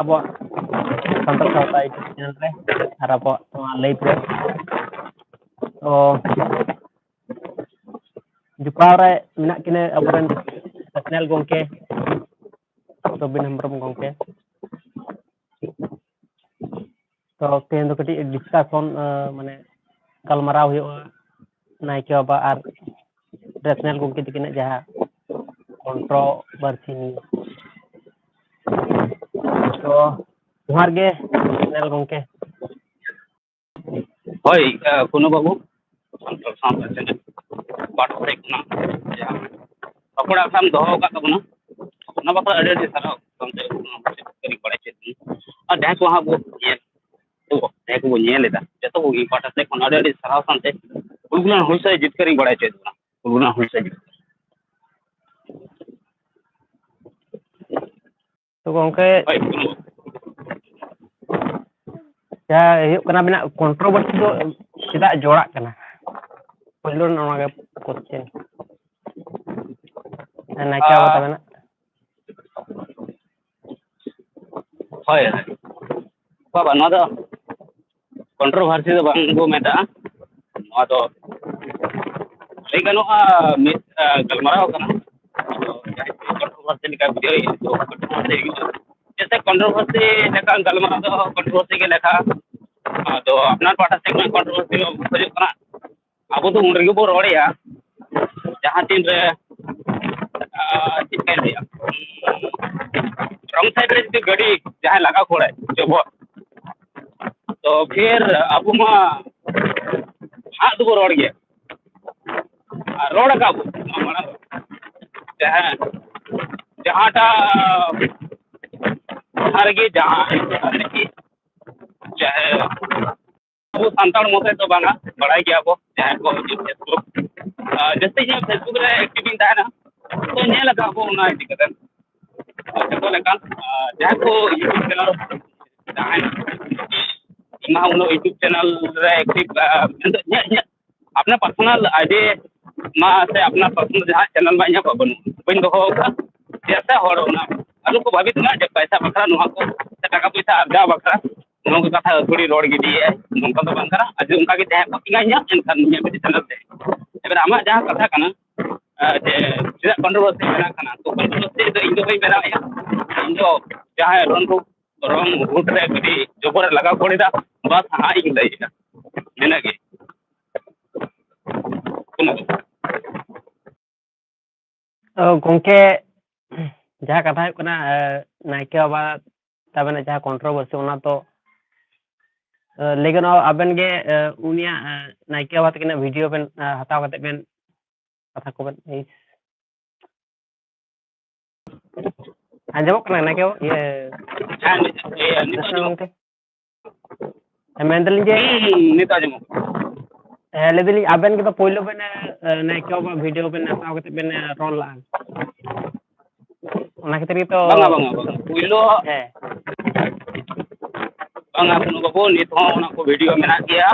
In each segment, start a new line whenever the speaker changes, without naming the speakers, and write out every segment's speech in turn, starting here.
ᱟᱵᱚᱣᱟᱜ ᱥᱟᱱᱛᱟᱲ ᱥᱟᱶᱛᱟ YouTube channel ᱨᱮ ᱟᱨ ᱟᱵᱚᱣᱟᱜ ᱱᱚᱣᱟ ᱞᱟᱭᱤᱵᱷ ᱨᱮ ᱛᱚ ᱡᱚᱯᱲᱟᱣ ᱨᱮ ᱢᱮᱱᱟᱜ ᱠᱤᱱᱟᱹ ᱟᱵᱚᱨᱮᱱ ᱱᱮᱥᱱᱮᱞ ᱜᱚᱢᱠᱮ ᱨᱚᱵᱤᱱ ᱦᱮᱢᱵᱨᱚᱢ ᱜᱚᱢᱠᱮ ᱛᱚ ᱛᱮᱦᱮᱧ ᱫᱚ ᱠᱟᱹᱴᱤᱡ ᱰᱤᱥᱠᱟᱥᱚᱱ ᱢᱟᱱᱮ ᱜᱟᱞᱢᱟᱨᱟᱣ ᱦᱩᱭᱩᱜᱼᱟ ᱱᱟᱭᱠᱮ ᱵᱟᱵᱟ ᱟᱨ ᱱᱮᱥᱱᱮᱞ ᱜᱚᱢᱠᱮ ᱛᱟᱹᱠᱤᱱᱟᱜ ᱡᱟᱦᱟᱸ ᱠᱚᱱᱴᱨᱳᱵᱷᱟᱨᱥᱤ ᱱᱤᱭᱮ ᱛᱚ ᱡᱚᱦᱟᱨ ᱜᱮ ᱱᱮᱥᱱᱮᱞ ᱜᱚᱢᱠᱮ
ᱦᱳᱭ ᱠᱩᱱᱩ ᱵᱟᱹᱵᱩ ᱥᱟᱱᱛᱟᱲ ᱥᱟᱶᱛᱟ ᱪᱮᱱᱮᱞ ᱯᱟᱦᱴᱟ ᱥᱮᱫ ᱠᱷᱚᱱᱟᱜ ᱡᱟᱦᱟᱸ ᱨᱚᱯᱚᱲ ᱟᱠᱷᱲᱟᱢ ᱫᱚᱦᱚ ᱟᱠᱟᱫ ᱛᱟᱵᱚᱱᱟ ᱚᱱᱟ ᱵᱟᱠᱷᱨᱟ ᱟᱹᱰᱤ ᱟᱹᱰᱤ ᱥᱟᱨᱦᱟᱣ ᱥᱟᱶᱛᱮ ᱠᱟᱹᱨᱤ ᱵᱟᱲᱟᱭ ᱪᱮᱫ ᱟᱨ ᱡᱟᱦᱟᱸᱭ ᱠᱚ ᱦᱟᱸᱜ ᱵᱚ ᱡᱟᱦᱟᱸᱭ ᱠᱚᱵᱚ ᱧᱮᱞ ᱮᱫᱟ ᱡᱚᱛᱚ ᱠᱚᱜᱮ ᱯᱟᱦᱴᱟ ᱥᱮᱫ ᱠᱷᱚᱱ ᱟᱹᱰᱤ ᱟᱹᱰᱤ ᱥᱟᱨᱦᱟᱣ ᱥᱟᱶᱛᱮ ᱩᱞᱜᱩᱞᱟᱱ ᱦᱩᱞᱥᱟᱹᱭ ᱡᱤᱛᱠᱟᱹᱨᱤᱧ ᱵᱟᱲᱟᱭ ᱦᱚᱪᱚᱭᱮᱫ ᱵᱚᱱᱟ ᱩᱞᱜᱩᱞᱟᱱ ᱦᱩᱞᱥᱟᱹᱭ
ᱛᱚ ᱜᱚᱢᱠᱮ
ᱦᱳᱭ
ᱡᱟᱦᱟᱸ ᱦᱩᱭᱩᱜ ᱠᱟᱱᱟ ᱟᱵᱤᱱᱟᱜ ᱠᱚᱱᱴᱨᱳᱵᱷᱟᱨᱥᱤ ᱫᱚ ᱪᱮᱫᱟᱜ ᱡᱚᱲᱟᱜ ᱠᱟᱱᱟ ᱯᱳᱭᱞᱳ ᱱᱚᱣᱟ ᱜᱮ ᱠᱚᱥᱪᱮᱱ ᱱᱟᱭᱠᱮ ᱵᱟᱵᱟ ᱛᱟᱵᱮᱱᱟᱜ
ᱦᱳᱭ ᱵᱟᱵᱟ ᱱᱚᱣᱟ ᱫᱚ ᱠᱚᱱᱴᱨᱳᱵᱷᱟᱨᱥᱤ ᱫᱚ ᱵᱟᱝ ᱵᱚ ᱢᱮᱛᱟᱜᱼᱟ ᱱᱚᱣᱟ ᱫᱚ ᱞᱟᱹᱭ ᱜᱟᱱᱚᱜᱼᱟ ᱢᱤᱫ ᱜᱟᱞᱢᱟᱨᱟᱣ ᱠᱟᱱᱟ ᱠᱚᱱᱴᱨᱳᱵᱷᱟᱨᱥᱤ ᱞᱮᱠᱟ ᱵᱩᱡᱷᱟᱹᱣ ᱡᱮᱥᱮ ᱠᱚᱱᱴᱨᱳᱵᱷᱟᱨᱥᱤ ᱞᱮᱠᱟ ᱜᱟᱞᱢᱟᱨᱟᱣ ᱫᱚ ᱠᱚᱱᱴᱨᱳᱵᱷᱟᱨᱥᱤ ᱜᱮ ᱞᱮᱠᱷᱟᱜᱼᱟ ᱟᱫᱚ ᱟᱯᱱᱟᱨ ᱯᱟᱦᱴᱟ ᱥᱮᱫ ᱠᱷᱚᱱ ᱠᱚᱱᱴᱨᱳᱵᱷᱟᱨᱥᱤ ᱠᱷᱚᱡᱚᱜ ᱠᱟᱱᱟ ᱟᱵᱚ ᱫᱚ ᱩᱱ ᱨᱮᱜᱮ ᱵᱚ ᱨᱚᱲᱮᱜᱼᱟ ᱡᱟᱦᱟᱸ ᱛᱤᱱ ᱨᱮ ᱪᱮᱫ ᱞᱮᱠᱟᱧ ᱞᱟᱹᱭᱟ ᱨᱚᱝ ᱥᱟᱭᱤᱰ ᱨᱮ ᱡᱩᱫᱤ ᱜᱟᱹᱰᱤ ᱡᱟᱦᱟᱸᱭ ᱞᱟᱜᱟᱣ ᱠᱷᱟᱹᱲᱟᱭ ᱡᱚᱵᱚ तो फिर अबो मा हाथ दो रोड गया रोड का जहाँ जहाँटा हर के जहाँ चाहे अब सानताड़ मते तो बांगा बड़ाई गया को जहाँ को फेसबुक जैसे ही फेसबुक रे एक्टिव ताना तो ने लगा को ना दिक्कत तो लेकिन जहाँ को यूट्यूब चैनल जहाँ मा उनो यूट्यूब चैनल रे एक्टिव अपना पर्सनल आईडी मा से अपना पर्सनल जहाँ चैनल मा इना बन बन दो का जैसे होना आलू को भाभी ना जब पैसा बखरा नुआ को टाका पैसा अर्जा बखरा नुआ को कथा थोड़ी रोड गिदी है नंका तो बंकरा आज उनका के जहाँ को इंगा एनखान निया भी चैनल से एबर आमा जहाँ कथा कना जे चेदा कंट्रोवर्सी मेना कना तो कंट्रोवर्सी तो इन दो भाई मेना इन दो जहाँ रंग रूट रे गडी जबर लगा पड़ेदा बस हाँ इन लइना मेना के
गमके जहाँ कथा हुई कना नायके बाबा तबेना जहाँ कॉन्ट्रोवर्सी ओना तो लेकिन आबेन गे उनिया नायके बाबा तकिना वीडियो बेन हताव कते बेन कथा को बेन आंजमक कना नायके ये नेशनल गमके मेंदलिन जे
नेता आंजमक
लेदली आबेन के तो पहिलो बेन नायके बाबा वीडियो बेन हताव कते बेन रोल ला ओना खातिर तो
बांगा पहिलो
है
बांगा कुनु बाबू नित हो ओना को वीडियो मेना गया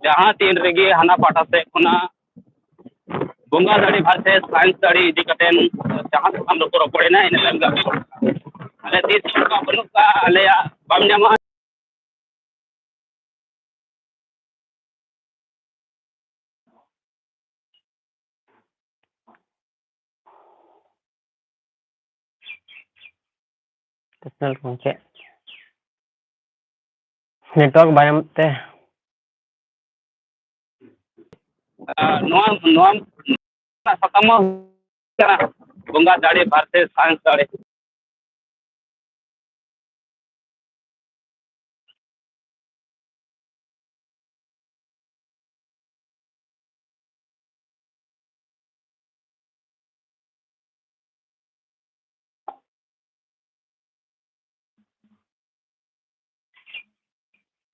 जहां तीन रेगे हाना पाटा से खुना बोंगा दाड़ी भाषे साइंस दाड़ी इदी कटेन जहां हम लोग रोपड़े ना इन लंगा अले तीस का बनुक का अले बाम न्यामा
नेशनल गमके नेटवर्क बायमते
नोआ नोआ सतम बोंगा दाड़ी भाषे साइंस दाड़ी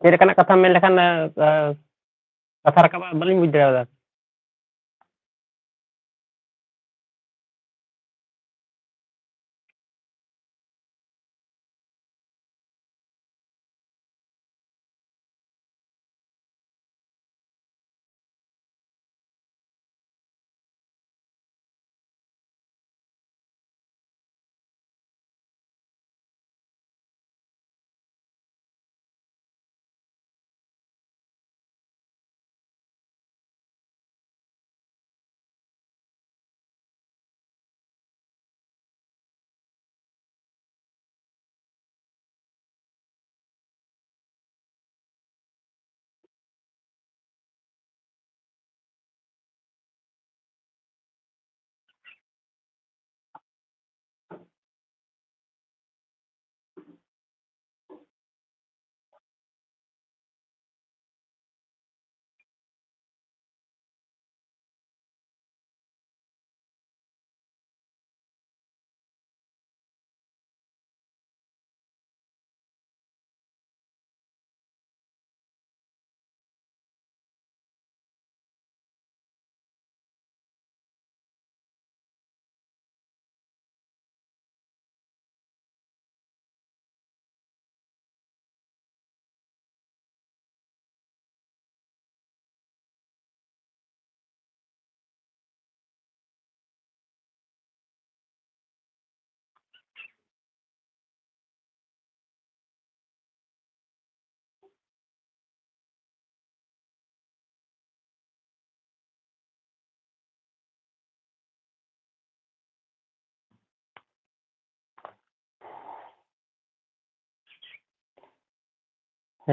चेरकना कथा मेन लेखान कथा रकाबा बलिन बुझ दाड़ा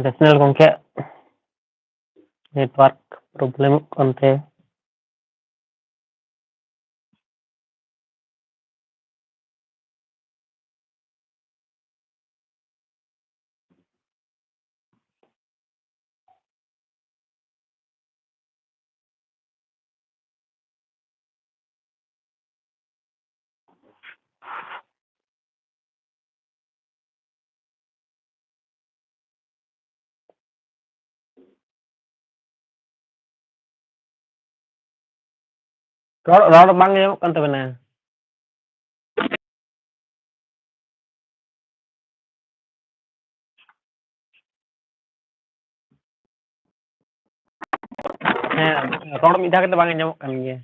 ᱨᱮᱥᱱᱟᱞ ᱜᱚᱝᱠᱮ नेटवर्क प्रॉब्लम करते रोड बांग ᱧᱟᱢᱚᱜ ᱠᱟᱱ ᱛᱟᱵᱮᱱᱟ ᱦᱮᱸ ᱨᱚᱲ ᱢᱤᱫ ᱫᱷᱟᱣ ᱠᱟᱛᱮ ᱵᱟᱝ ᱧᱟᱢᱚᱜ ᱠᱟᱱ ᱜᱮᱭᱟ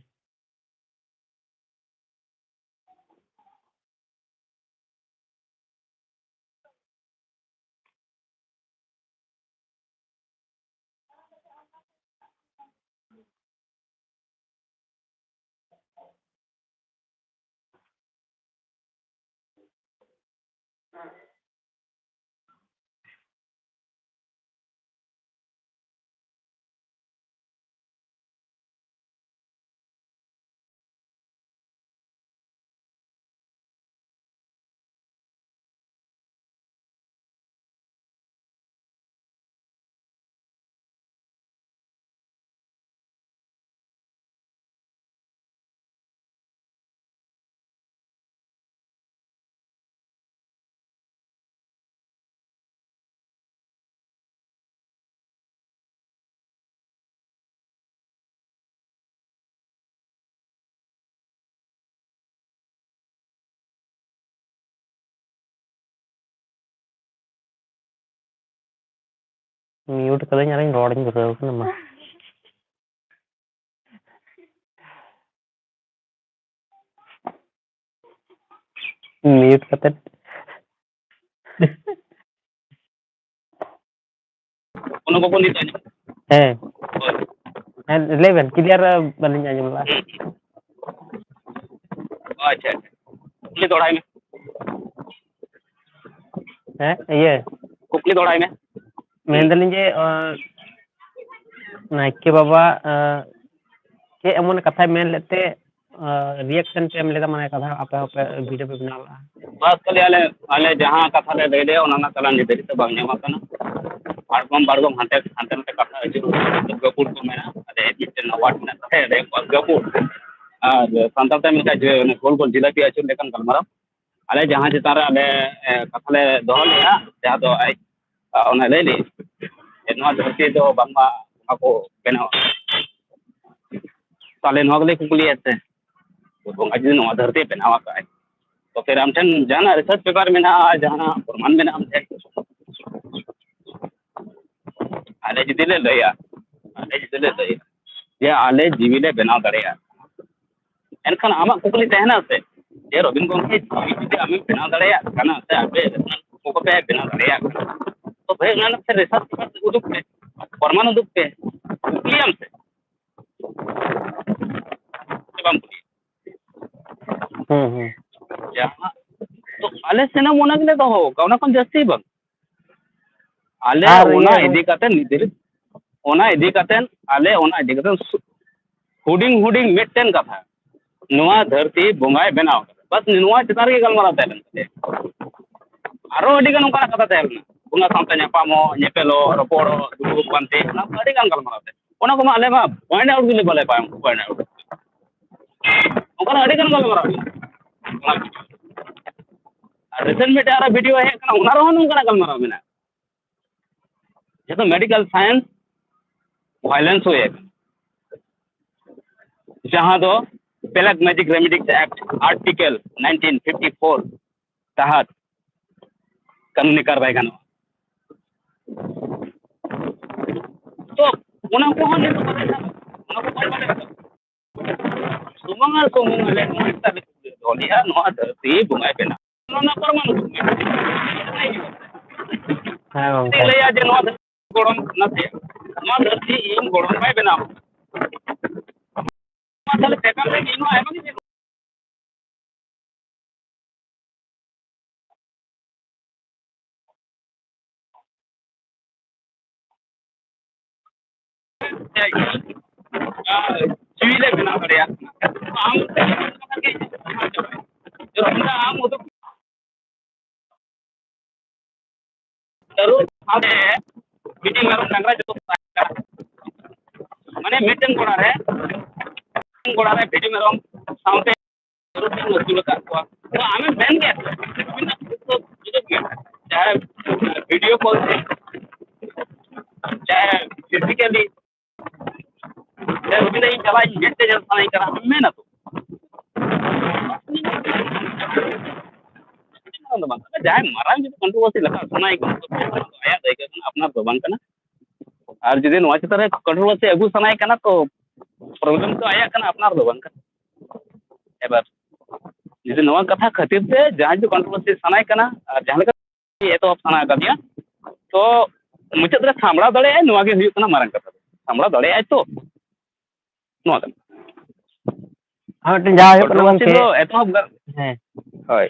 म्यूट करें यार रोडिंग कर रहा हूँ ना म्यूट करते
कोनो को नहीं जाने
हैं 11 क्लियर बनिया जमला
अच्छा कुकली दौड़ाई में
हैं ये
कुकली दौड़ाई में
मेहंदलिन जे नाइके बाबा के एमन कथा मेन लेते रिएक्शन पे लेदा माने कथा आपे आपे वीडियो पे बनाला
बस खाली आले जहां कथा ले दे ओना तला निदेरी तो बांग ᱧᱟᱢᱟ ᱠᱟᱱᱟ बारगम हांते हांते नाते कथा हजु गपुर को मेना अदे मिटन वाट ना थे अदे गपुर और संताल ते मिटा जे गोल गोल जिलापी अचुर लेकन गलमारा आले जहां चितार आले कथा ले दोहल या जहां दो आई ओना लेली नवा धरती दो बांगा ako बेना ताले नवा गले कुकुली ऐसे तो आज नवा धरती बेनावा का है तो फिर हम ठन जाना रिसर्च पेपर में ना जाना प्रमाण में ना हम थे आले जुदी ले लया आले जुदी ले लया ये आले जीवी ले बनाव दड़ेया एनखान आमा कुकली तहना से ये रबिन गोंके जीवी जुदी आमी बनाव दड़ेया कना से आबे को पे बनाव दड़ेया तो भाई ना से रिसर्च पेपर उदुक पे प्रमाण उदुक पे कुकली हम से बम जहां तो आले सेना मोना गले तो हो कौना कौन जस्ती बम आले ओना इदी काते निदिर ओना इदी काते आले ओना इदी काते हुडिंग हुडिंग मिटन कथा नोआ धरती बोंगाय बनाव बस नोआ चितार के गलमारा तहलन आरो अडी गन उनका कथा तहलन बुंगा सामते न्यापामो नेपेलो रपोड़ो दुबुक बांते ना अडी गन गलमारा ते ओना को आले मा पॉइंट आउट गुले बले पाम पॉइंट आउट उनका अडी गन गलमारा रिसेंट में तारा वीडियो है kana उना रो उनका गलमारा मेना ये तो मेडिकल साइंस वायलेंस हुए जहां दो ब्लैक मैजिक रेमेडिक्स एक्ट आर्टिकल 1954 तहत कानूनी कार्रवाई गानो तो उना को हने तो उना को पाले सुमंगा सुमंगा ले नोता दोलिया नो धरती बुंगाय बेना ना परमाणु हां ले या जे नो गोड़म नते नो धरती इन गोड़म बाय बेना मतलब पेपर में इन आय जीवी ले बना बढ़िया आम जो हमने आम वो तो जरूर आते मीटिंग में डंगरा जो माने मीटिंग कोड़ा है भिडी मेरम सामते जरूर वसूल का तो आमे बैन गया तो चाहे वीडियो कॉल से चाहे फिजिकली चाहे रविंद्र इन चला जेते जल सानाई करा हमें ना तो जाए मारांग जो कंट्रोवर्सी लगा सुनाई को आया देगा अपना तो बंक ना और जदि नवा चित्र कंट्रोवर्सी अगू सनाई कना तो प्रॉब्लम तो आया कना अपना तो बंक एबार जदि नवा कथा खातिर से जहां जो कंट्रोवर्सी सनाई कना और जहां लगा ये तो सना का दिया तो मुझे तो सामड़ा दड़े नवा के हुई कना मारंग कथा सामड़ा दड़े आय तो नवा कना
हाँ जहाँ
कंट्रोवर्सी तो एतहब
हैं
होय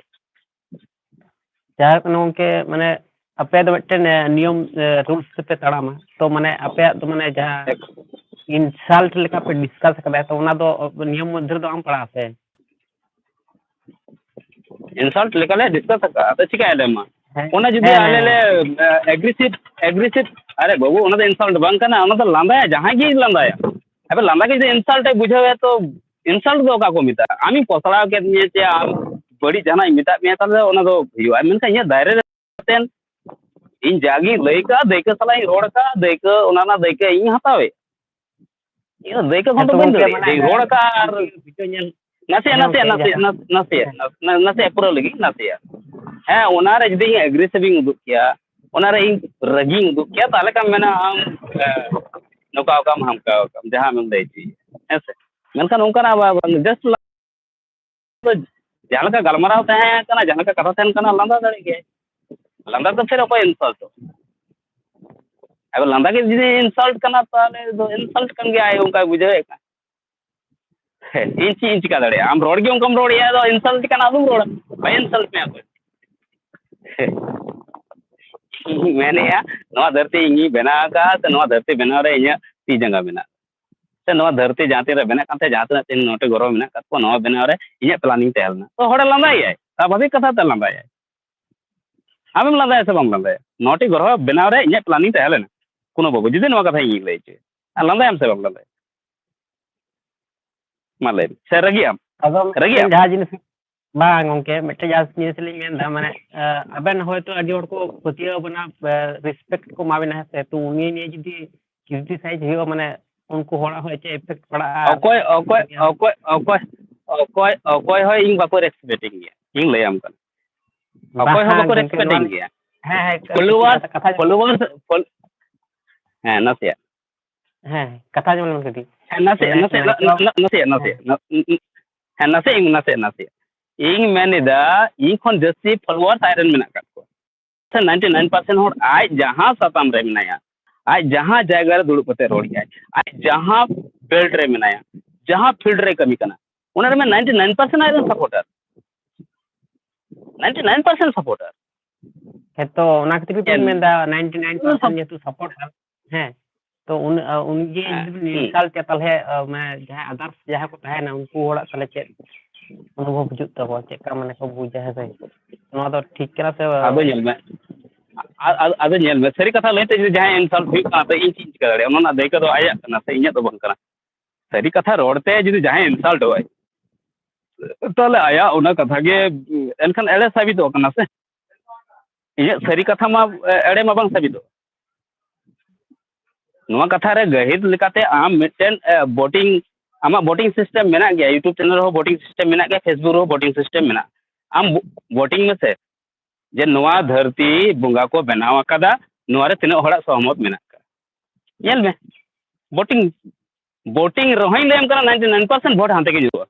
जहाँ के माने अपे तो मिट्टन नियम रूल्स पे तड़ामा तो माने अपे तो माने जहाँ इंसल्ट लेका पे डिस्कस करता तो उना तो नियम मध्य तो आम पड़ा से
इंसल्ट लेकले डिस्कस का तो चिका है लेमा ओना जुदी आले ले एग्रेसिव अरे बाबू ओना तो इंसल्ट बंग कना ओना तो लांदाया जहां गी लांदाया अबे लांदा के इंसल्ट है बुझावे तो इंसल्ट दो का को मिता आमी पोसड़ा के निये चे आम बड़ी जाना मिता में ताले ओना दो हियो आई मेनका ये दायरे तेन इन जागी लइका देके सलाई रोड का देके ओना ना देके इन हतावे ये देके खंड बंद दे रोड का नसे पूरा लगी नसे हाँ ओनारे जदी एग्रेसिव उदुक किया ओनारे इन रगी उदुक किया ताले का मेना आम नौका काम हम का जहां में दे छी ऐसे मेनका नौका ना जस्ट जहां का गलमराव तहे कना जहां का कथा तहन कना लंदा दड़े के लंदा तो फिर कोई इंसल्ट अब लंदा के जदी इंसल्ट कना ताले दो इंसल्ट कन गया है उनका बुझे का इंच का दड़े आम रोड के उनकम रोड या तो इंसल्ट कना तुम रोड भाई इंसल्ट में कोई मैंने या नवा धरती इंगी बना का तो नवा धरती बना रे इnya ती जंगा बना से नवा धरती जाते रे बना काते जाते तीन नोटे गरो बना को नवा बना रे इnya प्लानिंग तहलना तो होड़े लंदाई है स्वाभाविक कथा ते लंदाई है आमेम लंदाई से बम लंदाई नोटे गरो बना रे इnya प्लानिंग तहलना कोनो बाबू जदि नवा कथा इंगी लई छे लंदाई हम से बम लंदाई माले से रगियाम रगियाम
जहाँ जिनिस बांग ओके मिट्टे जहाँ जिनिस लिंग में दा माने अबेन होय तो अडी और को पतिया बना रिस्पेक्ट को मावे ना से तो उनी ने जदी क्रिटिसाइज हियो माने उनको होड़ा होय चे इफेक्ट पड़ा ओकोय होय इंग बाको रेस्पेक्टिंग गया इंग लय आम कन ओकोय हो बाको रेस्पेक्टिंग गया हां फॉलोवर्स हां नसे हां कथा जो मन कदी
नसे इन मेनेदा इन खन जस्ती फॉलोअर्स आयरन मेना का को 99% होड़ आज जहां सताम रे मेनाया आज जहां जगह रे दुड़ु पते रोड जाय आज जहां फील्ड रे मेनाया जहां फील्ड रे कमी कना उनर में 99% आयरन सपोर्टर 99% सपोर्टर
है तो उना खातिर तो मेंदा 99% ये तो सपोर्ट है तो उनके इंसल्ट के तले मैं जहां अदर्स जहां को है ना उनको होड़ा तले चे अनुभव बुझुत तबो चेका माने को बुझा है से नवा तो ठीक करा से
आदो नेल में सरी कथा लेते जहां इंसल्ट हुई का तो इन चीज करे ओना देख तो आया ना से इnya तो बंग करा सरी कथा रोडते जदी जहां इंसल्ट होय तले आया ओना कथा के एनखन एड़े साबित हो कना से इnya सरी कथा मा एड़े मा बंग साबित नवा कथा रे गहिर लेकाते आम मिटेन वोटिंग आमा वोटिंग सिस्टम मेना गया यूट्यूब चैनल हो वोटिंग सिस्टम मेना गया फेसबुक हो वोटिंग सिस्टम मेना आम वोटिंग में से जे नवा धरती बुंगा को बनाव अकादा नवा रे तिना हड़ा सहमत मेना का नेल में वोटिंग रहोइन लेम करा 99% वोट हांते के जुआ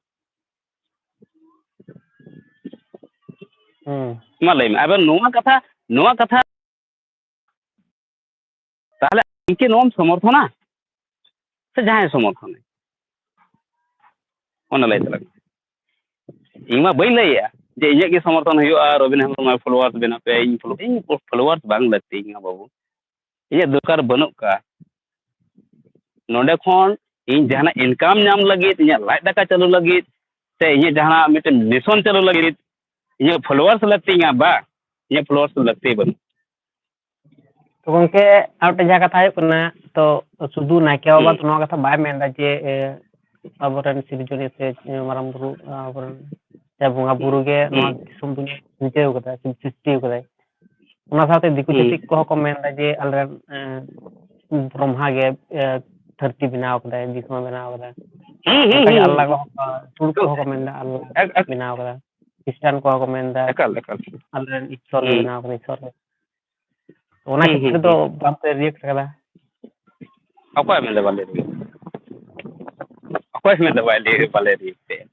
मा लेम अब नवा कथा ताले इनके नोम समर्थना से जहां समर्थन ओना लय तलक इमा बई लया जे इया के समर्थन हुआ रविन हेमब्रम फॉलोअर्स बना पे इन फॉलोअर्स बांग लगती बाबू इया दरकार बनुक का नोडे खन इन जहाना इनकम नाम लगे इन लाइट दाका चालू लगे से इन जहाना मिटे मिशन चालू लगे इन फॉलोअर्स लगती बा इन फॉलोअर्स लगती बन
तो गंके आउटे जहाँ कथा है तो सुधु नायके बाबा तो नवा कथा बाय मेंदा जे अबरन सिरजनी से माराम बुरु अबरन या बुंगा बुरु के नवा दिसुम दुनिया निचे होता सृष्टि होता है उना साथे दिकु चितिक को मेंदा जे अलरन ब्रह्मा के धरती बनाव कदा दिसमा बनाव कदा अल्लाह को सुर को मेंदा अल्लाह बनाव कदा क्रिश्चियन को मेंदा अलरन ईश्वर बनाव कदा ईश्वर ओना क्षेत्र तो बापे रिएक्ट कदा
अकोय में बाले अकोय में बाले रिएक्ट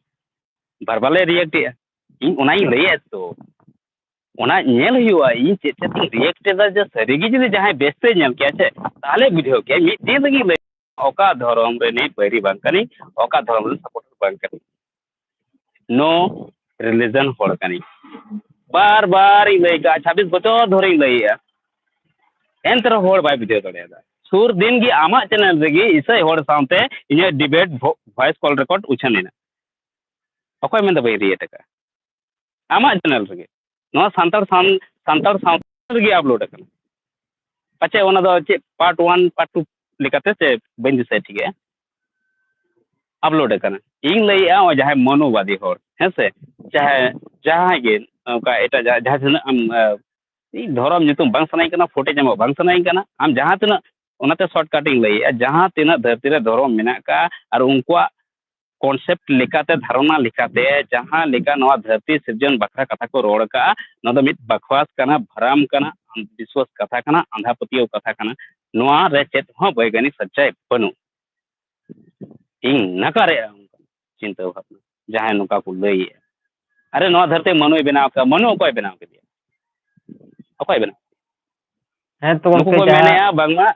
बार बाले रिएक्ट इन ओना ही लई तो ओना नेल हुआ इन चेते रिएक्ट दा जे सरीगी जदि जहां बेस्ते नेल के छे ताले बुझो के मी दिन लगी लई ओका धर्म रे नहीं पैरी बांकनी ओका धर्म रे सपोर्ट बांकनी नो रिलीजन होड़ कनी बार बार लई का 26 बछर धरे लईया एंतर होड़ बाय बुझे दड़ेदा सुर दिन की आमा चैनल रेगी इसे होड़ सामते इन डिबेट वॉइस कॉल रिकॉर्ड उछनेना ओकोय में बाय रिएक्ट का आमा चैनल रेगी नो सांतार रेगी अपलोड करना पचे ओना दो चे पार्ट 1 पार्ट 2 लिखाते से बन दिसे ठीक है अपलोड करना इन लईया ओ जहां मनोवादी होड़ है से चाहे जहां के का एटा जहां हम धर्म नितुम बांग सनाई कना फोटे जमा बांग सनाई कना हम जहां तना ओनाते शॉर्टकटिंग लईया जहां तना धरती रे धर्म मेना का और उनका कॉन्सेप्ट लेकाते धारणा लेकाते जहां लेका नवा धरती सृजन बखरा कथा को रोड़ का न दो मित बकवास कना भराम कना विश्वास कथा कना अंधापतियो कथा कना नवा रे चेत हो वैज्ञानिक सच्चाई बनु इन नकारे चिंता भावना जहां नुका को लई अरे नवा धरती मनु बनाव का मनु कोई बनाव के दिया अकोय बना
है तो
को मेने बांगमा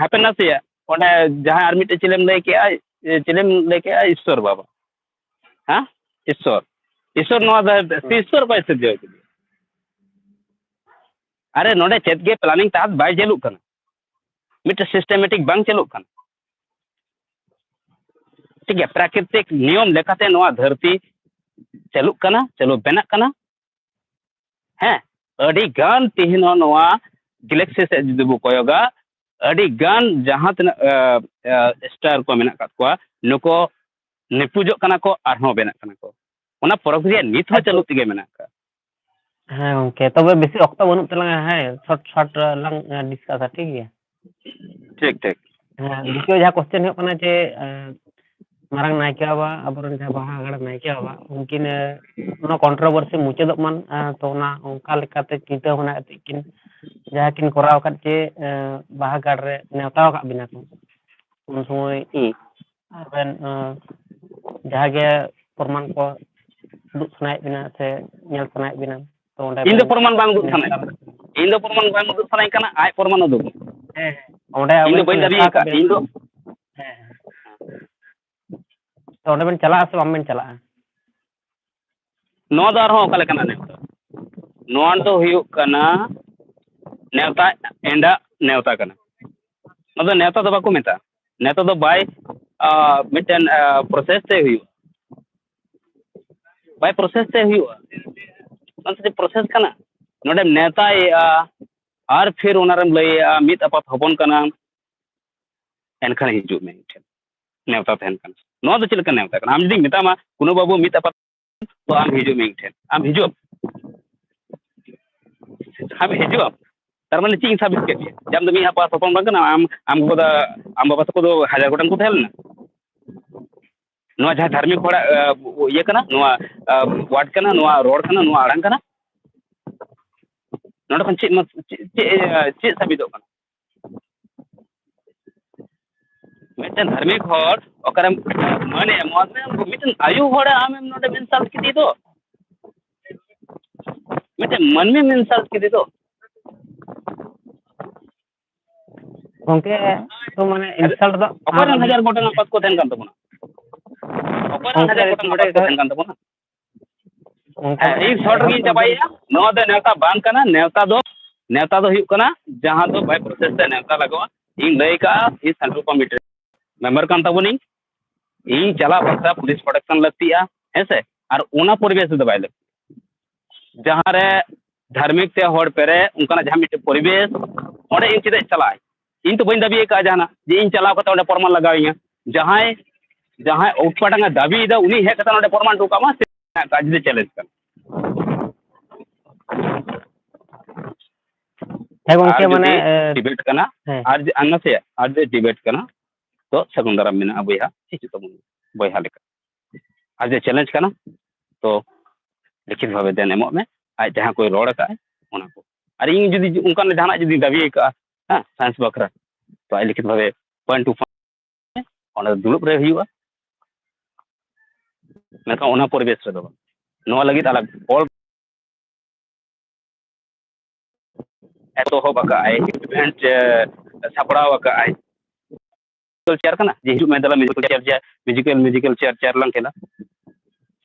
हैप्पीनेस या ओने जहां आर मिटे चिलेम लेके ईश्वर बाबा हां ईश्वर नवा ईश्वर कोई से दियो अरे नोडे चेत के प्लानिंग तास बाय चलु कना मिटे सिस्टमैटिक बांग चलु कना ठीक है प्राकृतिक नियम लेकाते नवा धरती चलु कना चलो बेना कना हैं अड़ी गान तिहिनो नवा गैलेक्सी से जुदी बो कोयोगा अड़ी गान जहां तना स्टार को मेना कातवा नुको निपुजो कना को आरहो बेना कना को ओना प्रक्रिया नित हो चलु तिगे मेना का
हाँ ओके तबे बेसी अक्ता बनु तलंगा है शॉर्ट लंग डिस्कस ठीक है
ठीक
हां दिको जहां क्वेश्चन हो कना जे मारंग नायके बाबा अबरन जहां बाहागड़ नायके बाबा उनकिन नो कंट्रोवर्सी मुचेद मन तो ना उनका लेकाते चिंता होना किन जहां किन कराव का जे बाहागड़ रे नेवताव का बिना को उन समय अबन जहां के प्रमाण को दुख सनाय बिना से नेल सनाय बिना तो ओंडे
इन दो प्रमाण बांग दुख सनाय कना आय प्रमाण दो
ओंडे
इन दो बइन दाबी का इन दो
तो ओंडे बन चला से बन चला
नो दार हो कले कना नेवता नोन तो हुयु कना नेवता एंडा नेवता कना मतलब नेवता तो बाको मेता नेवता तो बाय मिटन प्रोसेस से हुयु बाय प्रोसेस से हुयु अंत प्रोसेस कना नोडे नेता और फिर ओनारम लई मित अपत हबन कना एनखन हिजु में नेवता तहन कना नो दो चिलका नेवता कना हम जदी मिता मा कुनो बाबू मित अपत तो आम हिजु में आम हिजु हम हिजु तार माने चिंग साबित के जम दमी अपा सपन बंग ना आम को दा आम बाबा को दो हजार गोटन को थेल ना नोआ जहां धार्मिक होड़ा ये कना नोआ वार्ड कना नोआ रोड कना नोआ आड़ांग कना नोडे खन चे साबित कना मिटन धार्मिक होड़ ओकरम माने मोदने मिटन आयु होड़ा आम नोडे मिनसाल किदी दो मिटन मन में मिनसाल किदी दो
ओके तो माने इंसल्ट दो
ओकरन हजार गोटन अपत को थेन कान तबना ओकरन हजार गोटन अपत को थेन कान तबना एक शॉर्ट गी चबाइया नो दे नेवता बांग कना नेवता दो हुयु कना जहां दो बाय प्रोसेस से नेवता लगवा इन लई का इस सेंट्रल कमिटी मेंबर कान ताबोनी इन चला बक्सा पुलिस प्रोटेक्शन लगतिया हेसे और उना परिवेश दो बाय जहाँ रे धार्मिक ते हर पेरे उनका जहाँ मिट्टे परिवेश और इन चीज़ चला इन तो बन दाबी का जाना जे इन चला करता उन्हें प्रमाण लगाइया जहाँ जहाँ उपपटांगा दाबी इदा उन्हीं है करता उन्हें प्रमाण टूका मास काज दे चैलेंज कर
है गोंके माने
डिबेट करना आज अन्ना से आज डिबेट करना तो सगुंदरा में ना बोया चिचु तो बोया लेकर आज चैलेंज करना तो लिखित भावे देन एमो में आज जहाँ कोई रोड का उना को अरे इन जुदी उनका जहाँ जुदी दाबी का हाँ साइंस बकरा तो आज लिखित भावे पॉइंट टू पॉइंट दुलुप रे हुआ मेका ओना परिवेश रे दो नोआ लगित अलग ऑल एतो हो बका आई इवेंट सापड़ा बका आई तो चेयर करना जे हिजु में दला म्यूजिकल चेयर लंग केला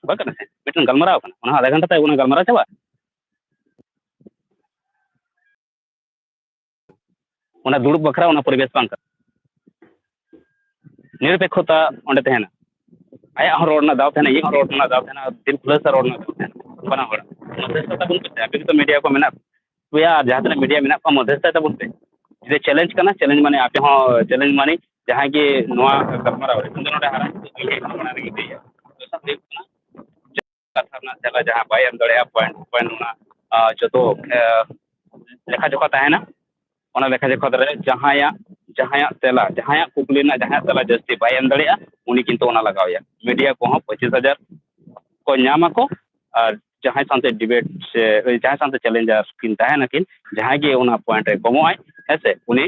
बका ना मिटन गलमराव कना ओना आधा घंटा तक ओना गलमराव चाबा ओना दुड़ुब बखरा ओना परिवेश बांग निरपेक्षता ओंडे तहना आया रोड ना दाव तहना ये रोड ना दाव तहना दिल खुला सा रोड ना दाव तहना बना होड़ा मध्यस्थता बुन पे अभी तो मीडिया को मेना या जहाँ मीडिया मेना को मध्यस्थता बुन पे जे चैलेंज करना चैलेंज माने आप हो चैलेंज माने जहाँ की नोआ गलमराव रे तुम नोडे हारा तो ये बना रही है तो सब देख ना कथा ना चला जहाँ बायम दड़े पॉइंट पॉइंट ना जो तो लेखा जोखा तहना ओना लेखा जोखा रे जहाँ तेला जहाँ कुकली ना जहाँ तेला जस्ती बायम दड़े उनी किंतु ओना लगावया मीडिया को 25,000 को नामा को और जहाँ सानते डिबेट से जहाँ सानते चैलेंजर किन तहना किन जहाँ की ओना पॉइंट रे कमो आय ऐसे उनी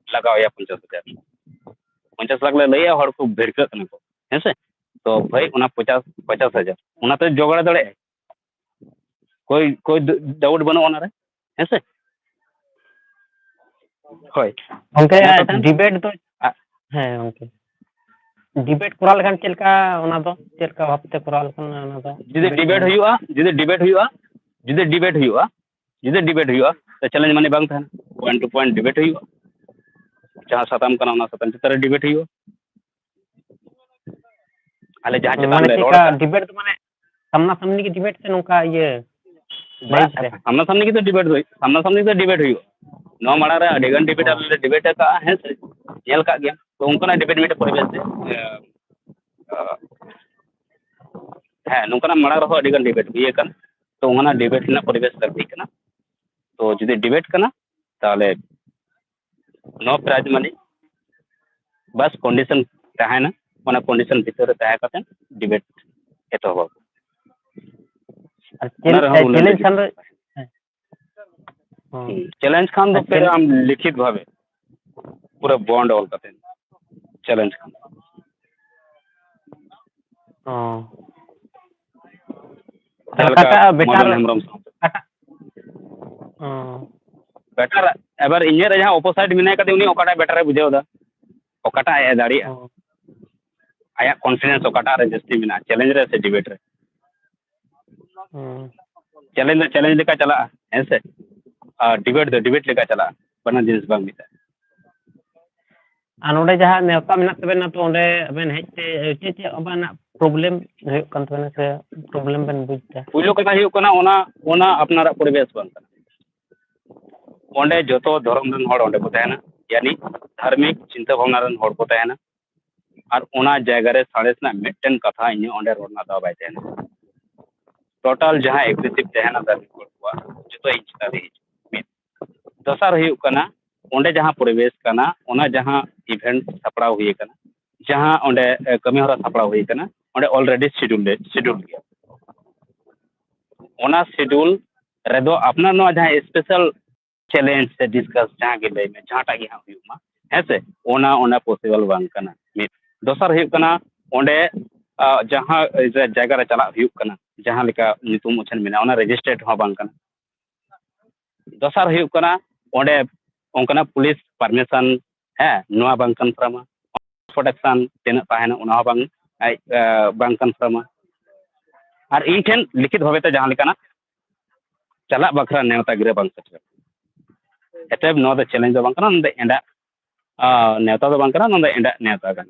लगावया 50,000 लाख ले लैया हर को भिड़क कना को ऐसे तो भाई उना 50,000 उना तो जोगड़ा दड़े कोई डाउट बनो ओना रे ऐसे होय
ओके डिबेट तो है ओके डिबेट कोरा लगन चलका ओना दो चलका भापते कोरा लगन ओना दो
जिदे डिबेट हुआ तो चैलेंज माने बांग था पॉइंट टू पॉइंट डिबेट हुआ जहाँ साताम कना ओना साताम चितर डिबेट हुआ आले जहाँ चेतान ले रोड का
डिबेट तो माने सामना सामनी की डिबेट से नोका ये
सामना सामनी की तो डिबेट हुई सामना सामनी तो डिबेट हुई नो माड़ा रे अडेगन डिबेट का है से जेल का गया तो उनका डिबेट में परिवेश से है नोकना माड़ा रहो अडेगन डिबेट हुई कन तो उना डिबेट ना परिवेश लगती कना तो जुदी डिबेट कना ताले नो प्राइज मनी बस कंडीशन तहना ओना कंडीशन भीतर तह करते डिबेट एतो हो चैलेंज खान दो फिर हम लिखित भावे पूरा बॉन्ड ऑल करते चैलेंज खान बेटर एबार इन्हें रे जहाँ ऑपोजिट मिने कदे उनी ओकाटा बेटर बुझाव दा ओकाटा ए दाड़ी आया कॉन्फिडेंस ओकाटा रे जस्ती मिना चैलेंज रे से डिबेट रे चैलेंज लेका चला ऐसे डिबेट लेका चला बना जिनिस बांग मिता
अनोडे जहाँ नेता मिना तबे ना तो ओंडे अबेन हेते चे अबाना प्रॉब्लम हुयो कन तबे से प्रॉब्लम बन बुझता
पुलो कथा हुयो कना ओना अपनारा परिवेश बन ओंडे जोतो धर्म रन हड़ ओंडे को तहना यानी धार्मिक चिंता भावना रन हड़ को तहना और ओना जगह रे साड़ेस ना मिटन कथा इन ओंडे रोडना दा बाय तहना टोटल जहाँ एग्रेसिव तहना धार्मिक हड़ को जोतो इच्छा दे दसर हुयो कना ओंडे जहाँ परिवेश कना ओना जहाँ इवेंट सपड़ाव हुई कना जहाँ ओंडे कमी हरा सपड़ाव हुई कना ओंडे ऑलरेडी शेड्यूल गया ओना शेड्यूल रेदो अपना नो जहाँ स्पेशल चैलेंज से डिस्कस जहाँ के ले में जहाँ टागी हाँ हुई मा ऐसे ओना पॉसिबल बांग कना दसर हुई कना ओंडे जहाँ जगह रे चला हुई कना जहाँ लेका नितुम उछन मिना ओना रजिस्ट्रेट हो बांग कना दसर हुई कना ओंडे ओंकना पुलिस परमिशन है नोआ बांग कन्फर्मा प्रोटेक्शन तेना ताहेना ओना बांग बांग कन्फर्मा और इन ठेन लिखित भावे जहाँ लेकाना चला बखरा नेवता गिरे बांग सटर एटेब नो द चैलेंज बांग कना एंडा नेता तो बांग करना नंदा एंडा नेता कन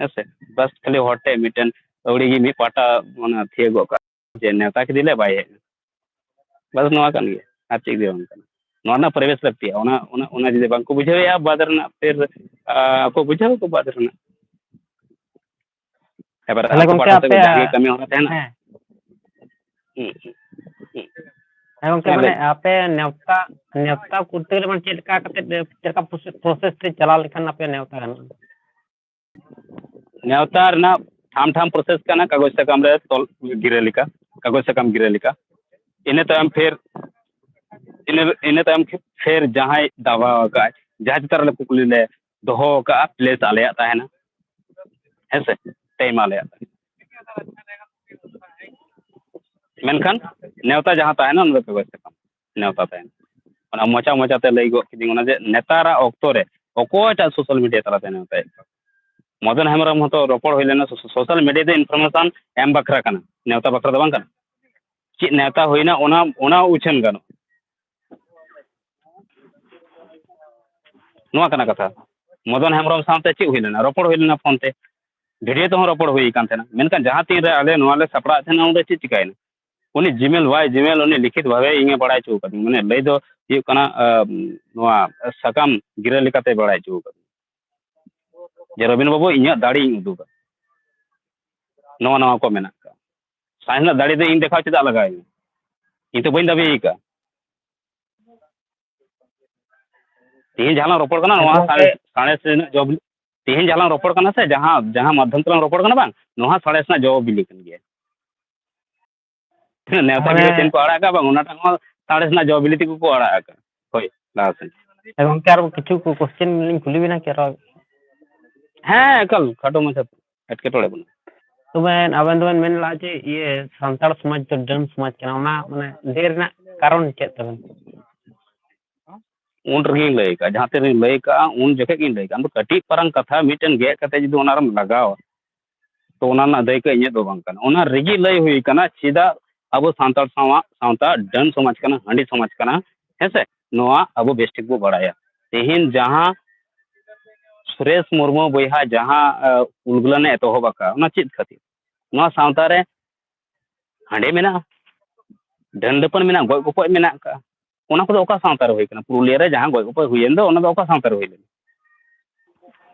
हेसे बस खाली हॉटे मिटन अवड़ी गी मी पाटा मना थिए गो का जे नेता के दिले बाय बस नवा कन गे आ चीज दे बांग कन नोना प्रवेश लगती है ओना जदि बांग को बुझे या बादरना फिर को बुझे को बादरना एबार
তাহলে
आपको
গঙ্কে
पाटा
আপে
से जागे कमी होना तेना
হ্যাঁ হ্যাঁ গঙ্কে মানে আপে নেওতা নেওতা করতে গেলে মানে চেটকা প্রসেস তে চালা লেখান আপে নেওতা গানোa
नेवता ठाम ठाम प्रोसेस करना कागज साकाम रे तल गिरे लिका कागज साकाम गिरे लिका इने तायम फिर इने तायम फिर जहां दावा का जहां चितर ले कुकली ले दोहो का प्लेस आले ताहेना हेसे टाइम आले मेनखान नेवता जहां ताहेना उन कागज साकाम नेवता ताहेना मोचा मोचा ते लई गो किदिंग जे नेतारा ऑक्टो रे ओकोटा सोशल मीडिया तला ते नेवता मदन हेमरम हतो रोपड़ हुई लेना सोशल मीडिया दे इनफॉर्मेशन एम बखरा कना नेवता बखरा दो बांग कना ची नेवता होइना ओना उछन गानो नोआ कना कथा मदन हेमरम सामते ची हुई लेना रोपड़ हुई लेना फोन ते वीडियो तो रोपड़ हुई कान थेना मेनकान जहां तीन रे आले नोआ ले सपड़ा थेना उंडे ची चिकायना उनी जीमेल वाई जीमेल उनी लिखित भावे इंगे बड़ाय चू कदी माने लई दो ये कना नोआ सकाम गिरे लिकाते बड़ाय चू कदी जे रविन बाबू इኛ दाड़ी उदुगा नवा नवा को मेना का साइना दाड़ी दे इन देखा चेदा लगाय इन तो बइन दाबी का तीन जहां रोपड़ कना नवा साणे से जॉब तीन जहां रोपड़ कना से जहां जहां माध्यम तला रोपड़ कना बांग नोहा साणे से जॉब बिली कन गया नेता के चेन को आड़ा का बांग उना टांग साणे से जॉब बिली को आड़ा का होय लासे
এবং কার কিছু কোশ্চেন লিং খুলি বিনা কি আর
हाँ कल खाटो मचा एटके टोड़े बन
तबे आबेन दोबेन मेन ला जे ये सान्ताड़ समाज तो डन समाज कना ओना माने देर ना कारण चेत तबेन
उन रही लय का जहां ते लय का उन जके की लय का हम कटी परंग कथा मिटन गे कते जदि ओनारम लगाव तो ओना ना दय के इने दो बांग कना ओना रेगी लय हुई कना सीधा अब सान्ताड़ सावता डन समाज कना हंडी समाज कना हेसे नोआ अब बेस्टिक बो बड़ाया तेहिन जहां सुरेश मुर्मू बहा जहां उलगुलाने एतोहबा ओना चित खातिर नोआ सावता रे हांडे मेना डंडपन मेना गय गोपय मेना का ओना को ओका सावता रे होय कना पुरुलिया रे जहां गय गोपय हुयेन दो ओना दो ओका सावता रे होय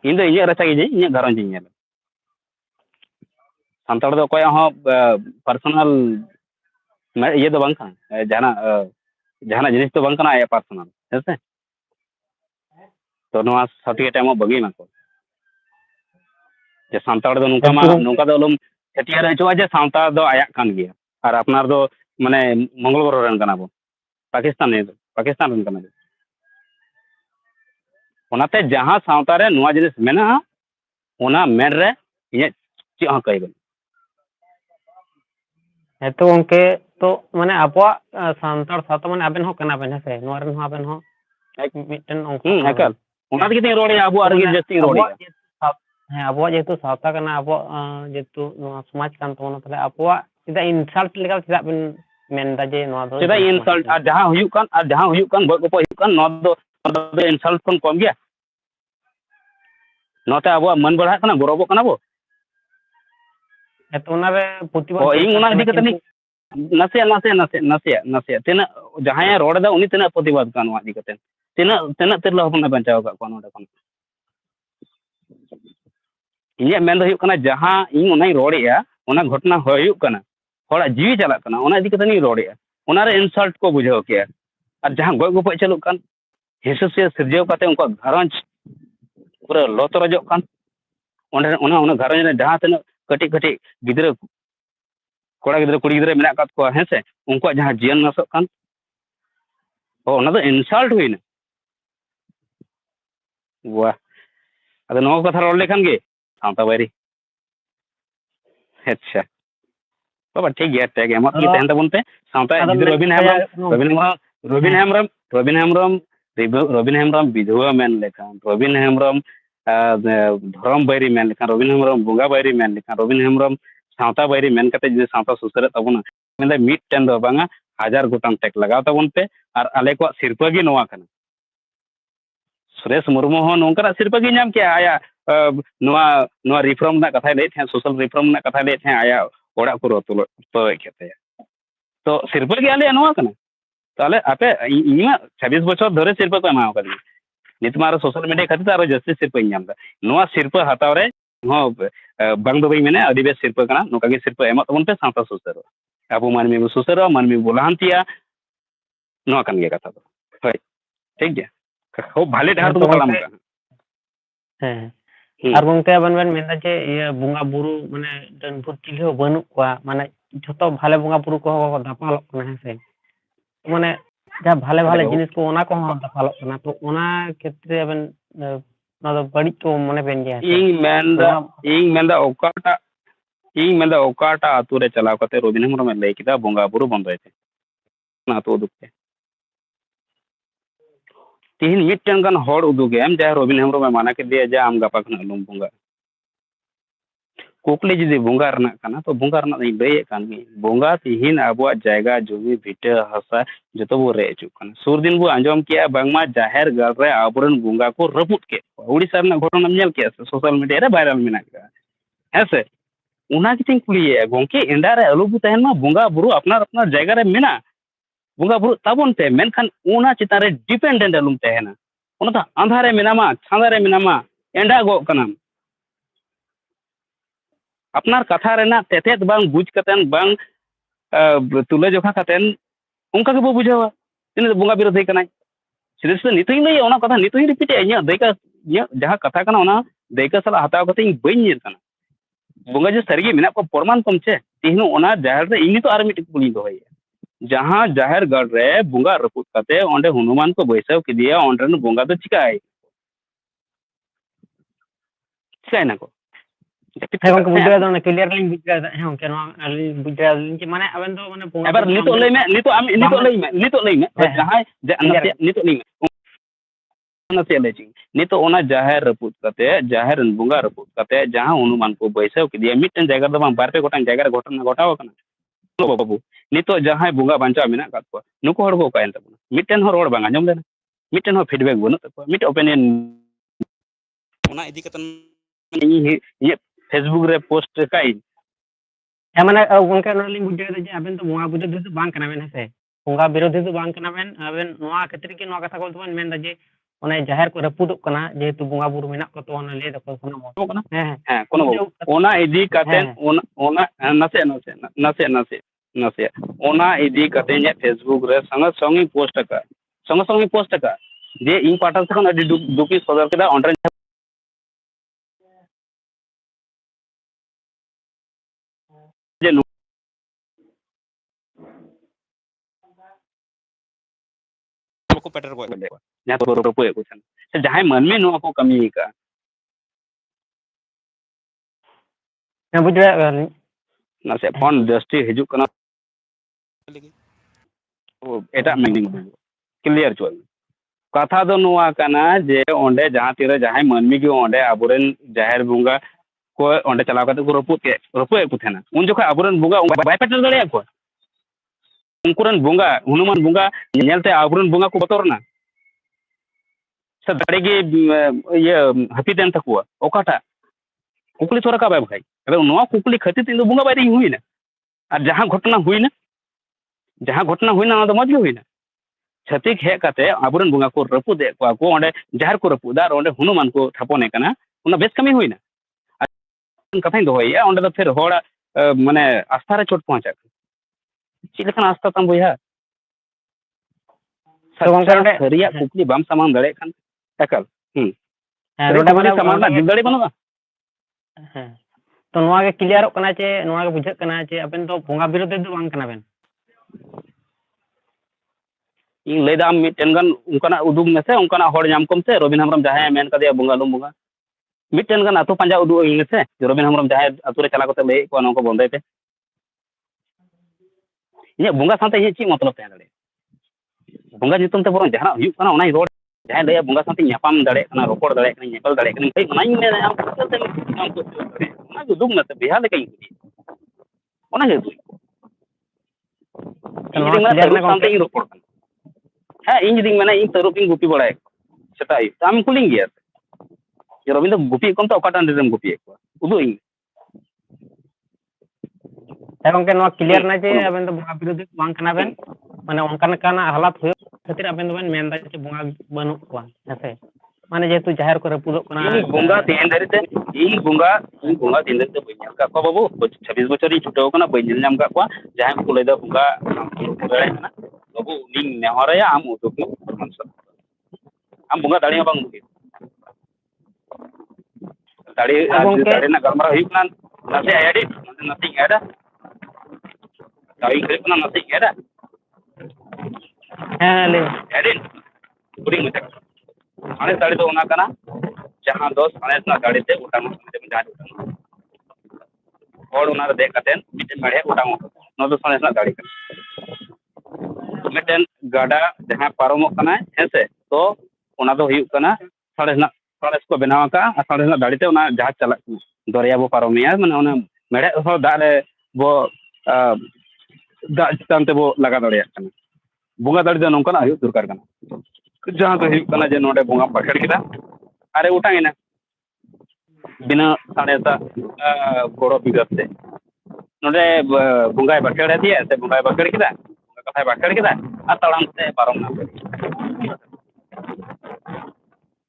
इन दो इया रचा गे इया घरन जिᱧ सान्ताड़ दो कोय हो पर्सनल ये दो बांग का जाना जिनिस तो बांग कना या पर्सनल हेसे तो नोआ सर्टिफिकेट एमो बगी ना को जे सान्ताड़ दो नुका दो लम छटिया रे चो जे सान्ताड़ दो आया कान गया और अपनार दो माने मंगलबर रन कना बो पाकिस्तान रन कना ओनाते जहां सावता रे नोआ जिनिस मेना ओना मेन रे इया ची हा कई बन
तो उनके तो माने आपवा सान्ताड़ सावता माने आबेन हो कना बेन हेसे नोआ रन हो आबेन हो एक मिटन
हेकल ओना के रोड़े आबो आरगे जस्ती रोड़े
ᱦᱮᱸ ᱟᱵᱚᱣᱟᱜ ᱡᱮᱦᱮᱛᱩ ᱥᱟᱶᱛᱟ ᱠᱟᱱᱟ ᱟᱵᱚᱣᱟᱜ ᱡᱮᱦᱮᱛᱩ ᱱᱚᱣᱟ ᱥᱚᱢᱟᱡᱽ ᱠᱟᱱ ᱛᱟᱵᱚᱱᱟ ᱛᱟᱦᱞᱮ ᱟᱵᱚᱣᱟᱜ ᱪᱮᱫᱟᱜ ᱤᱱᱥᱟᱞᱴ ᱞᱮᱠᱟ ᱪᱮᱫᱟᱜ ᱵᱮᱱ ᱢᱮᱱᱫᱟ ᱡᱮ ᱱᱚᱣᱟ ᱫᱚ
ᱪᱮᱫᱟᱜ ᱤᱱᱥᱟᱞᱴ ᱟᱨ ᱡᱟᱦᱟᱸ ᱦᱩᱭᱩᱜ ᱠᱟᱱ ᱜᱚᱡ ᱜᱚᱯᱚᱡ ᱦᱩᱭᱩᱜ ᱠᱟᱱ ᱱᱚᱣᱟ ᱫᱚ ᱤᱱᱥᱟᱞᱴ ᱠᱷᱚᱱ ᱠᱚᱢ ᱜᱮᱭᱟ ᱱᱚᱛᱮ ᱟᱵᱚᱣᱟᱜ ᱢᱟᱹᱱ ᱵᱟᱲᱦᱟᱜ ᱠᱟᱱᱟ ᱜᱚᱨᱚᱵᱚᱜ ᱠᱟᱱᱟ ᱵᱚ
ᱮᱛᱚ ᱚᱱᱟᱨᱮ ᱯᱨᱚᱛᱤᱵᱟᱫ
ᱤᱧ ᱚᱱᱟ ᱤᱫᱤ ᱠᱟᱛᱮ ᱱᱟᱥᱮᱭᱟᱜ ᱛᱤᱱᱟᱹᱜ ᱡᱟᱦᱟᱸᱭ ᱨᱚᱲᱮᱫᱟ ᱩᱱᱤ ᱛᱤᱱᱟᱹᱜ ᱯᱨᱚᱛᱤᱵᱟᱫ ᱠᱟᱱᱟ ᱱᱚᱣᱟ ᱤᱫᱤ ᱠᱟᱛᱮ ᱛᱤᱱᱟᱹᱜ ᱛᱤᱨᱞᱟᱹ ᱦᱚᱯᱚᱱᱮ ᱵᱟᱧᱪᱟᱣ ᱟᱠᱟᱫ ᱠᱚᱣᱟ ᱱᱚᱰᱮ ᱠᱷᱚᱱ ᱤᱧᱟᱹᱜ ᱢᱮᱱ ᱫᱚ ᱦᱩᱭᱩᱜ ᱠᱟᱱᱟ ᱡᱟᱦᱟᱸ ᱤᱧ ᱚᱱᱟᱧ ᱨᱚᱲᱮᱜᱼᱟ ᱚᱱᱟ ᱜᱷᱚᱴᱚᱱᱟ ᱦᱩᱭᱩᱜ ᱠᱟᱱᱟ ᱦᱚᱲᱟᱜ ᱡᱤᱣᱤ ᱪᱟᱞᱟᱜ ᱠᱟᱱᱟ ᱚᱱᱟ ᱤᱫᱤ ᱠᱟᱛᱮ ᱤᱧ ᱨᱚᱲᱮᱜᱼᱟ ᱚᱱᱟᱨᱮ ᱤᱱᱥᱟल्ट को बुझाव किया और जहां गoj गपoj चलुक कान हिसाब से सिरजाव काते उनको घरंज पूरा लतरजोक कान ओंडे ओना घरंज रे जहां तने कटी कटी गिदरा कोड़ा गिदरा कुड़ी गिदरा मेना कात को हेसे उनको जहां जीवन नसक कान ओ ओना दो इनसाल्ट हुइना वाह अदो नो कथा रोड लेखान गे सावता बारी अच्छा बाबा ठीक गया टैग एमत की तहन तबन पे सावता रबिन हेमरम विधवा मेन लेखान रबिन हेमरम धर्म बैरी मेन लेखान रबिन हेमरम बोंगा बैरी मेन लेखान रबिन हेमरम सावता बैरी मेन कते जे सावता सुसरे तबना मेन मिट टेन दो बांगा हजार गोटाम टैग लगाव तबन पे और आले को सिरपा गी नोवा कना सुरेश मुर्मू हो नौकरा सिर्फ की नाम क्या आया नवा रिफॉर्म ना कथा ले थे सोशल रिफॉर्म ना कथा ले थे आया ओड़ा को तो कहते तो सिर्फ के आले नवा कना ताले आपे इमा 26 बछर धरे सिर्फ को एमा कदी नित मार सोशल मीडिया खातिर आरो जस्ती सिर्फ नाम दा नवा सिर्फ हताव रे हो बांग दो बई मेने अडी बेस सिर्फ कना नोका के सिर्फ एमा तबन पे साता सुसर अबो मानमी बो सुसर मानमी बोलांतिया नवा कन गे कथा तो होय ठीक गया खूब भाले डहर तो तालाम का
ᱟᱨ ᱜᱚᱝᱠᱮ ᱟᱵᱮᱱ ᱵᱮᱱ ᱢᱮᱱᱫᱟ ᱡᱮ ᱤᱭᱟᱹ ᱵᱚᱸᱜᱟ ᱵᱩᱨᱩ ᱢᱟᱱᱮ ᱰᱟᱹᱱ ᱵᱷᱩᱛ ᱪᱤᱞᱤ ᱦᱚᱸ ᱵᱟᱹᱱᱩᱜ ᱠᱚᱣᱟ ᱢᱟᱱᱮ ᱡᱷᱚᱛᱚ ᱵᱷᱟᱞᱮ ᱵᱚᱸᱜᱟ ᱵᱩᱨᱩ ᱠᱚᱦᱚᱸ ᱫᱟᱯᱟᱞᱚᱜ ᱠᱟᱱᱟ ᱦᱮᱸᱥᱮ ᱢᱟᱱᱮ ᱡᱟᱦᱟᱸ ᱵᱷᱟᱞᱮ ᱵᱷᱟᱞᱮ ᱡᱤᱱᱤᱥ ᱠᱚ ᱚᱱᱟ ᱠᱚᱦᱚᱸ ᱫᱟᱯᱟᱞᱚᱜ ᱠᱟᱱᱟ ᱛᱚ ᱚᱱᱟ ᱠᱷᱮᱛᱨᱮ ᱟᱵᱮᱱ ᱚᱱᱟ ᱫᱚ ᱵᱟᱹᱲᱤᱡ ᱠᱚ ᱢᱚᱱᱮ ᱵᱮᱱ ᱜᱮᱭᱟ
ᱤᱧ ᱢᱮᱱᱫᱟ ᱚᱠᱟᱴᱟᱜ ᱟᱛᱳ ᱨᱮ ᱪᱟᱞᱟᱣ ᱠᱟᱛᱮ ᱨᱚᱵᱤᱱ ᱦᱮᱢᱵᱨᱚᱢᱮ ᱞᱟᱹᱭ ᱠᱮᱫᱟ ᱵᱚᱸᱜᱟ ᱵᱩᱨᱩ ᱵᱚᱱᱫᱚᱭ ᱯᱮ ᱚᱱᱟ ᱟᱛᱳ ᱩᱫᱩᱜ ᱯᱮ ᱛᱤᱦᱤᱧ ᱢᱤᱫᱴᱮᱱ ᱜᱟᱱ ᱦᱚᱲ ᱩᱫᱩᱜᱮᱢ ᱡᱟᱦᱟᱸ ᱨᱚᱵᱤᱱ ᱦᱮᱢᱵᱨᱚᱢᱮ ᱢᱟᱱᱟ ᱠᱮᱫᱮᱭᱟ ᱡᱮ ᱟᱢ ᱜᱟᱯᱟ ᱠᱷᱚᱱᱟᱜ ᱟᱞᱚᱢ ᱵᱚᱸᱜᱟ कुकली जुदी बोंगा रना काना तो बोंगा रना दी लई कान गी बोंगा तिहिन आबुआ जायगा जुमी भिटा हसा जतो बो रे अचुक कान सुर दिन बो आंजम किया बांगमा जाहेर गल रे आबरन बोंगा को रपुत के उड़ीसा रना घटना नेल के सोशल मीडिया रे वायरल मेना का हेसे उना कितिन कुलिए गोंके एंडा रे अलुबु तहन मा बोंगा बुरु अपना अपना जायगा रे मेना बोंगा बुरु ताबन पे मेनखान उना चिता रे डिपेंडेंट अलुम तहना उना ता अंधारे मेनामा छांदारे मेनामा एंडा गो कनाम अपनार कथा रेना तेतेत बांग बुझ कतेन बांग तुले जोखा कतेन उनका के बो बुझावा तिने बोंगा विरोधी कनाय सीरियस नितुई लई ओना कथा नितुई रिपीट इया दैका इया जहां कथा कना ओना दैका सला हताव कते इन बई निर कना बोंगा जे सरगी मेना को प्रमाण कम छे तिहनु ओना जाहर रे इनी तो आर मिट कुली दोहय जहां जाहर गढ़ रे बोंगा रपुत कते ओंडे हनुमान को बैसाव किदिया ओंडरन बोंगा तो चिकाय ना को
ᱦᱮᱸ ᱜᱚᱝᱠᱮ ᱵᱩᱡᱷᱟᱹᱣ ᱫᱟ ᱚᱱᱟ ᱠᱞᱤᱭᱟᱨ ᱞᱤᱧ ᱵᱩᱡᱷᱟᱹᱣ ᱫᱟ ᱦᱮᱸ ᱜᱚᱝᱠᱮ ᱱᱚᱣᱟ ᱟᱹᱞᱤᱧ ᱵᱩᱡᱷᱟᱹᱣ ᱫᱟᱞᱤᱧ ᱡᱮ ᱢᱟᱱᱮ ᱟᱵᱮᱱ ᱫᱚ ᱢᱟᱱᱮ ᱵᱚᱸᱜᱟ
एबार नितो लई में नितो आम नितो लई में जहां नितो लई में नसे ले जी नितो ओना जाहेर रपुत कते जाहेर बोंगा रपुत कते जहां हनुमान को बैसाव किदिया मिटन जायगा दो बार पे गोटान जायगा रे घटना घटाव कना बाबू नितो जहां बोंगा बांचा मेना का को नुको हड़ को कायन तबना मिटन हर रोड बांगा जम लेना मिटन हो फीडबैक बनु तको मिट ओपिनियन ओना इदी कतन ये फेसबुक रे पोस्ट काई
ᱦᱮᱸ ᱢᱟᱱᱮ ᱜᱚᱝᱠᱮ ᱚᱱᱟ ᱞᱤᱧ ᱵᱩᱡᱷᱟᱹᱣ ᱫᱟ ᱡᱮ ᱟᱵᱮᱱ ᱫᱚ ᱵᱚᱸᱜᱟ ᱵᱤᱨᱳধী ᱫᱚ ᱵᱟᱝ ᱠᱟᱱᱟ ᱵᱮᱱ ᱦᱮᱸᱥᱮ ᱵᱚᱸᱜᱟ ᱵᱤᱨᱳধী ᱫᱚ ᱵᱟᱝ ᱠᱟᱱᱟ ᱵᱮᱱ ᱟᱵᱮᱱ ᱱᱚᱣᱟ ᱠᱷᱟᱹᱛᱤᱨ ᱜᱮ ᱱᱚᱣᱟ ᱠᱟᱛᱷᱟ ᱠᱚ ᱵᱮᱱ ᱢᱮᱱᱫᱟ ᱡᱮ ᱚᱱᱮ ᱡᱟᱦᱮᱨ ᱠᱚ ᱨᱟᱹᱯᱩᱫᱚᱜ ᱠᱟᱱᱟ ᱡᱮᱦᱮᱛᱩ ᱵᱚᱸᱜᱟ ᱵᱩᱨᱩ ᱢᱮᱱᱟᱜ ᱠᱚ ᱛᱚ ᱚᱱᱟ ᱞᱟᱹᱭ ᱫᱟᱠᱚ ᱠᱳᱱᱳ
ᱦᱮᱸ ᱠᱳᱱᱳ ᱚᱱᱟ ᱤᱫᱤ ᱠᱟᱛᱮ ᱚᱱᱟ ᱱᱟᱥᱮ ᱚᱱᱟ ᱤᱫᱤ ᱠᱟᱛᱮ ᱤᱧᱟᱹᱜ ᱯᱷᱮᱥᱵᱩक ᱨᱮ संगे संगे पोस्ट का जे इन पाटा से अडी दुकी सदर केदा ऑनलाइन जे को पेटर को या तो रोपो को छन जहां मन में नो को कमी का
ᱦᱮᱸ ᱵᱩᱡᱷᱟᱹᱣ ᱫᱟᱞᱤᱧ
नसे फोन जस्टी हिजु कना एटा मीनिंग क्लियर चोल कथा दो नुआ कना जे ओंडे जहां तीरे जहां मनमी के ओंडे आबुरेन जाहेर बुंगा को ओंडे चलाव कते को रपुत को थेना उन जोखा आबुरेन बुंगा बाय पेटल दड़े को उनकुरन बुंगा हनुमान बुंगा नेलते आबुरेन बुंगा को बतरना स दाड़े गे ये हाथी देन तकुआ ओकाटा कुकली थोड़ा का बाय भाई अबे नो कुकली खती तीन बुंगा बाय हुईना और जहां घटना हुईना मज हुईना छतिक हे काते आबुरन बुंगा को रपुदे को ओंडे जाहर को रपुदा और ओंडे हनुमान को थापने कना उना बेस कमी हुईना कथाई दोहैया ओंडे तो फिर होड़ा माने आस्था रे चोट पहुंचा चिलकन आस्था तम बुया सरिया कुकली बाम सामान दड़े खान एकल रोडे माने सामान ना दड़े बनुआ
ᱦᱮᱸ तो नोआ के क्लियरᱚᱜ कना चे नोआ के बुझाᱹᱜ कना चे अबेन तो बोंगा विरोधी दो बांग कना बेन
इन लेदा मिटन गन उनकना उदुग मेसे उनकना होड़ नाम कम से रबिन हमरम जहां मेन कदिया बोंगा लुम बोंगा मिटन गन आतो पंजा उदुग इन से रबिन हमरम जहां आतो रे चला कते ले को नको बंदे पे ये बोंगा साथे ये ची मतलब ते दड़े बोंगा जितम ते बरन जहां हुयु कना ओनाई रोड जहां ले बोंगा साथे न्यापाम दड़े कना रोपड़ दड़े कना नेकल दड़े कना कई ओनाई ने आम को ओना उदुग मत बिहा ले कई ओना के दुई इन साथे रोपड़ हाँ इन दिन मैंने इन तरुप इन गुपी बड़ाए সেটাই তো আমি কুলিং গিয়া যে রবীন্দ্র গুপি কোন তো অকাটান রেম গুপি একো উদুই
ᱦᱮᱸ ᱜᱚᱝᱠᱮ ᱱᱚᱣᱟ ᱠᱞᱤᱭᱟᱨ ᱱᱟ ᱡᱮ ᱟᱵᱮᱱ ᱫᱚ ᱵᱚᱸᱜᱟ ᱵᱤᱨᱳধী ᱵᱟᱝ ᱠᱟᱱᱟ ᱵᱮᱱ ᱢᱟᱱᱮ ᱚᱱᱠᱟᱱ ᱦᱟᱞᱟᱛ ᱦᱩᱭᱩᱜ ᱠᱷᱟᱹᱛᱤᱨ ᱟᱵᱮᱱ ᱫᱚᱵᱮᱱ ᱢᱮᱱᱫᱟ ᱡᱮ ᱵᱚᱸᱜᱟ ᱵᱟᱹᱱᱩᱜ ᱠᱚᱣᱟ ᱦᱮᱸᱥᱮ ᱢᱟᱱᱮ ᱡᱮᱦᱮᱛᱩ ᱡᱟᱦᱮᱨ ᱠᱚ ᱨᱟᱹᱯᱩᱫᱚᱜ ᱠᱟᱱᱟ
ᱤᱧ ᱵᱚᱸᱜᱟ ᱛᱮᱦᱮᱧ ᱫᱷᱟᱹᱨᱤᱡᱛᱮ ᱤᱧ ᱵᱚᱸᱜᱟ ᱛᱮᱦᱮᱧ ᱫᱷᱟᱹᱨᱤᱡᱛᱮ ᱵᱟᱹᱧ ᱧᱮᱞ ᱠᱟᱜ ᱠᱚᱣᱟ ᱵᱟᱹᱵᱩ 26 ᱵᱚᱪᱷᱚᱨᱤᱧ ᱪᱷᱩᱴᱟᱹᱣ ᱠᱟᱱᱟ ᱵᱟᱹᱧ ᱧᱮᱞ ᱧᱟᱢ ᱠᱟᱜ ᱠᱚᱣᱟ ᱡᱟᱦᱟᱸᱭ ᱠᱚ ᱞᱟᱹᱭᱫᱟ ᱵᱚᱸᱜᱟ ᱫᱟᱲᱮᱭᱟᱜ ᱠᱟᱱᱟ ᱵᱟᱹᱵᱩ ᱩᱱᱤᱧ ᱱᱮᱦᱚᱨᱟᱭᱟ ᱟᱢ ᱩᱫᱩᱜ ᱢᱮ ᱯᱨᱚᱢᱟᱱ ᱥᱟᱵ ᱟᱢ ᱵᱚᱸᱜᱟ ᱫᱟᱲᱮ ᱦᱚᱸ ᱵᱟᱝ ᱩᱫᱩᱜ दाढ़ी दाढ़ी ना गलमारा हुई ना नसे एडिट नथिंग ऐड दाढ़ी हुई ना नथिंग ऐड
ले
एडिट पूरी मत अने दाढ़ी तो होना करना जहां दोस्त अने ना दाढ़ी ते उठाना ते जहां उठाना और उना देख कतेन मिटे मड़े उठाओ नो तो सने ना दाढ़ी मिटेन गाडा जहां पारमो कना हेसे तो उना दो हुई कना साढ़े ना साढ़े को बनावा का साढ़े ना दाढ़ी ते उना जहाज चला दरिया बो पारमिया माने उना मेड़े हो दारे बो दा चितान ते बो लगा दड़िया कना बुंगा दाढ़ी दो नोंकना हुई दरकार कना जहां तो हुई कना जे नोडे बुंगा पकड़ किदा अरे उठाइना बिना साढ़े ता गोड़ो बिगड़ते नोडे बुंगाय पकड़ दिया से बुंगाय पकड़ किदा कथाय पकड़ किदा आ तड़ाम ते पारम ना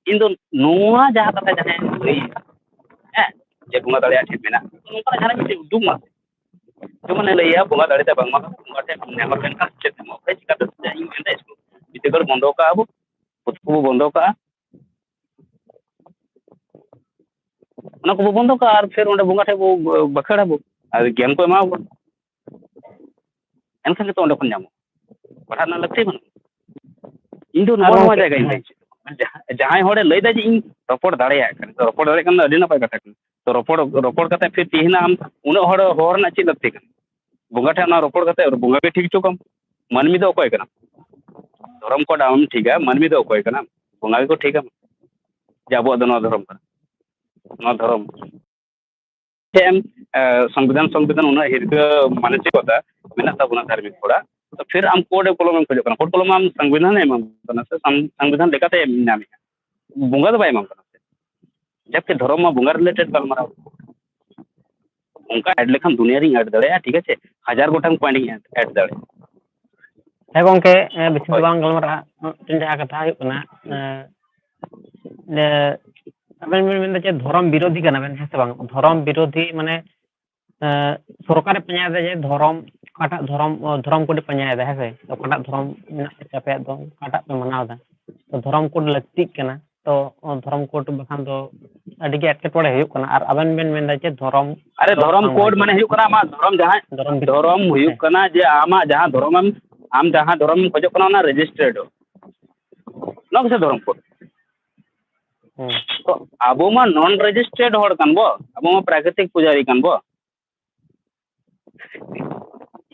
इन दो नोआ जहां कथा जहां लई जे बुंगा दाड़िया ठीक मेना नोंका जहां मिटे उदुग मा तो माने लैया बुंगा दाड़े ते बांग मा बुंगा ते नेमर बेन का चेक मो पे चिका तो इन एंडे इसको बितेगर बंदो का अब पुतकु बंदो का ना को बंदो का और फिर ओंडे बुंगा टे बो बखड़ा बो और गेम को एमा बो एनखान तो ओंडे खन जामो पढ़ा ना लगते बन इन दो नोआ नोआ जगह इन जहां होड़े लई दा जे इन रपड़ दाड़े आकन तो रपड़ दाड़े कन अडी ना पाय कथा तो रपड़ कते फिर तिहिना हम उना होड़ ना ची लगते कन बुंगा ठे ना रपड़ कते बुंगा के ठीक चोकम मानमी दो कोय कना धर्म को डाउन ठीक है मानमी दो कोय कना बुंगा को ठीक है जाबो दो नो धर्म कना नो धर्म टेम संविधान उना हिरग मानसिक होता मेना तबना धार्मिक थोड़ा तो फिर हम कोड कलम में खोज कोड कलम हम संविधान एम कना से संविधान लेकाते नामे बुंगा दो बाय एम कना से जबकि धर्म में बुंगा रिलेटेड गलमारा उनका ऐड लेखन दुनिया री ऐड दड़े ठीक है 1000 गोटंग पॉइंट ऐड दड़े
है गोंके बेसी दो बांग गलमारा टिन जहां कथा हुई कना अबेन मेन चे धर्म विरोधी कना बेन से बांग धर्म विरोधी माने सरकार पंजाय दे जे धर्म काटा धर्म कोड पंजाय दे है तो काटा धर्म मेना चापे दो काटा पे मनाव दा तो धर्म कोड लगती कना तो धर्म कोड बखान दो अडी के एटकेटोड़े हुई कना और अबेन बेन मेन जे धर्म
अरे धर्म कोड माने हुई कना मा धर्म जहां धर्म हुई कना जे आमा जहां धर्म आम जहां धर्म खोजो कना ना रजिस्टर्ड नो से धर्म कोड तो अब मा नॉन रजिस्टर्ड होड़ कन बो अब मा प्राकृतिक पुजारी कन बो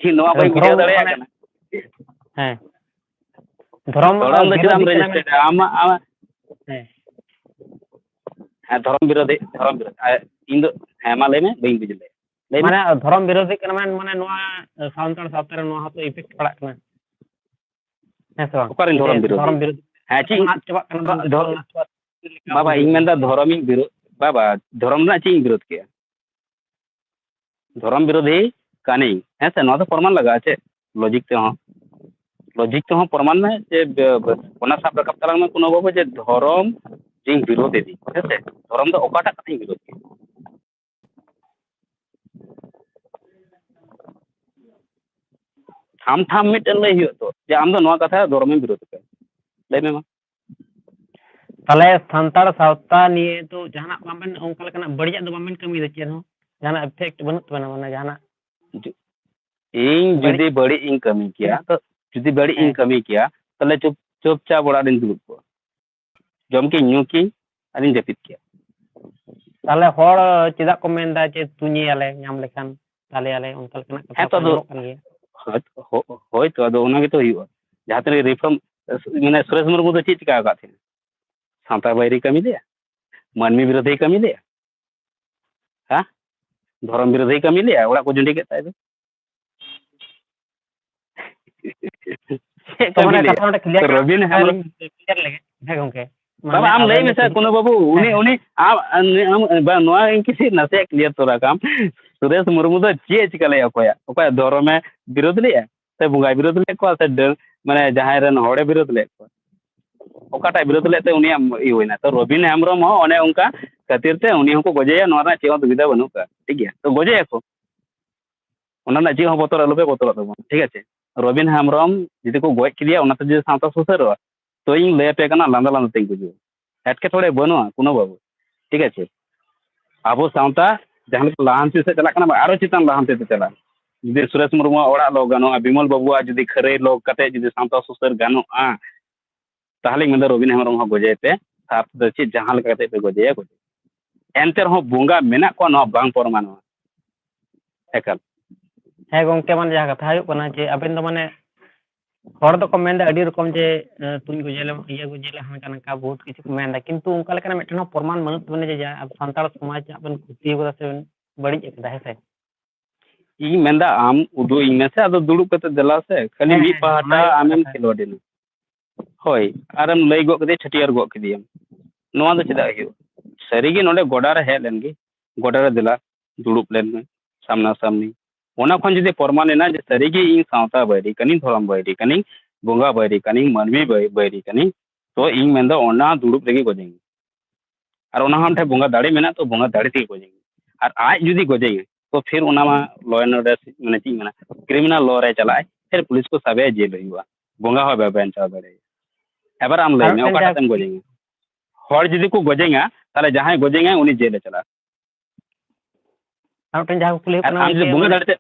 ही नोआ भाई बुझा दड़े कना
हैं धर्म
दो चम रजिस्टर्ड आमा हैं धर्म विरोधी इन दो हैं मा ले में बई बुझले
माने धर्म विरोधी कना माने नोआ सावतार सावतार नोआ तो इफेक्ट पड़ा कना है सो
ओकरिन धर्म विरोधी हैं ची बाबा इन मेंदा धर्म इन विरोध बाबा धर्म ना ची विरोध के धर्म विरोधी कानी है से नोआ तो प्रमाण लगा छे लॉजिक ते हो प्रमाण में जे ओना साब रकब तलांग में कोनो बाबा जे धर्म जिंग विरोधी दी है से धर्म दो ओकाटा कथि विरोध के ठाम मिटन लई हुई तो जे आम दो नोआ कथा धर्म विरोध के ले में
ताले संतार सावता निये तो जहाना बामन ओंका लेकना बढ़िया दो बामन कमी दे चेन हो जहाना इफेक्ट बनत बना माने जहाना
इन जुदी बड़ी इन कमी किया तो जुदी बड़ी इन कमी किया तले चुपचाप बड़ा दिन दुरुप को जम के न्यू की अरिन जपित किया
ताले होड़ चिदा को मेनदा जे तुनी आले नाम लेखान ताले आले ओंका लेकना
है तो होय तो अदो ओना के तो हुआ जहां तरे रिफॉर्म माने सुरेश मुर्मू दो चीज चिका का थे सांता बायरी कमी दे मानवी विरोधी कमी दे हां धर्म विरोधी कमी ले ओड़ा को जुंडी के ताय दो
तो माने कथा क्लियर रबिन है क्लियर लगे है गोंके
बाबा आम लई में से कोनो बाबू उनी उनी आम नोआ किसी नसे क्लियर तोरा काम सुरेश मुर्मू दो चे चिकले ओकोया धर्मे विरोध ले से बुंगा विरोध ले को से माने जहां रन होड़े विरोध ले को ओकाटा विरोध लेते उनी इना तो रबिन हेमरम हो ओने उनका खातिर ते उनी को गजेया नोरा चे दुविधा बनु का ठीक है तो गजेया को ओना चे हो बतर अलबे बतर दबो ठीक है रबिन हेमरम जदि को गज किदिया ओना तो जे सावता सुसर तो इन ले पे कना लांदा लांदा तेग बुझो एटके थोड़े बनुआ कोनो बाबू ठीक है आबो सावता जहां लाहांती से चला कना आरो चितान लाहांती से चला जदि सुरेश मुर्मू ओड़ा लो गानो बिमल बाबुआ जदि खरे लो कते जदि सावता सुसर गानो ताहले मैं रबिन हेमरम हो गजेते साथ दो चे जहां लगा पे गजेया गजे एंते रहो बुंगा मेना को न बांग परमान एकल
है गोंके मान जहाँ कथा हुयुग कना जे अबेन दो माने हर दो को मेंदा अडी रकम जे तुन गुजेले इया गुजेले हानका नका बहुत किछु को मेंदा किंतु उनका लेकना मिटनो प्रमाण मनत बने जे अब संताल समाज अपन खुती होदा से बड़ी एकदा है से
इ मेंदा आम उदु इमे से अदो दुडुप कते दला से खाली मी पहाटा आमेम खेलोडिन होय आरम लई गो कदे छटियार गो कदियम नोआ दो चदा हियो सरीगे नोडे गोडा रे हे लेनगे गोडा रे दला दुडुप लेन में सामना सामनी ओना खन जदि प्रमाण एना जे सरीगे इन सावता बैरी कनी धरम बैरी कनी बोंगा बैरी कनी मनमी बैरी कनी तो इन मेंदा ओना दुडुप रेगे गजेंगे और ओना हम ठे बोंगा दाड़ी मेना तो बोंगा दाड़ी ते गजेंगे और आज जदि गजेंगे तो फिर ओना मा लॉ एंड ऑर्डर माने ची मेना क्रिमिनल लॉ रे चलाए फिर पुलिस को सबे जेल हुआ बोंगा हो बेबेन चा बड़े एबार आम लई में ओकाटा तम गजेंगे हर जदि को गजेंगा ताले जहां गजेंगे उनी जेल चला
आउटन जहाँ कुली कना
जे बोंगा दाड़ी ते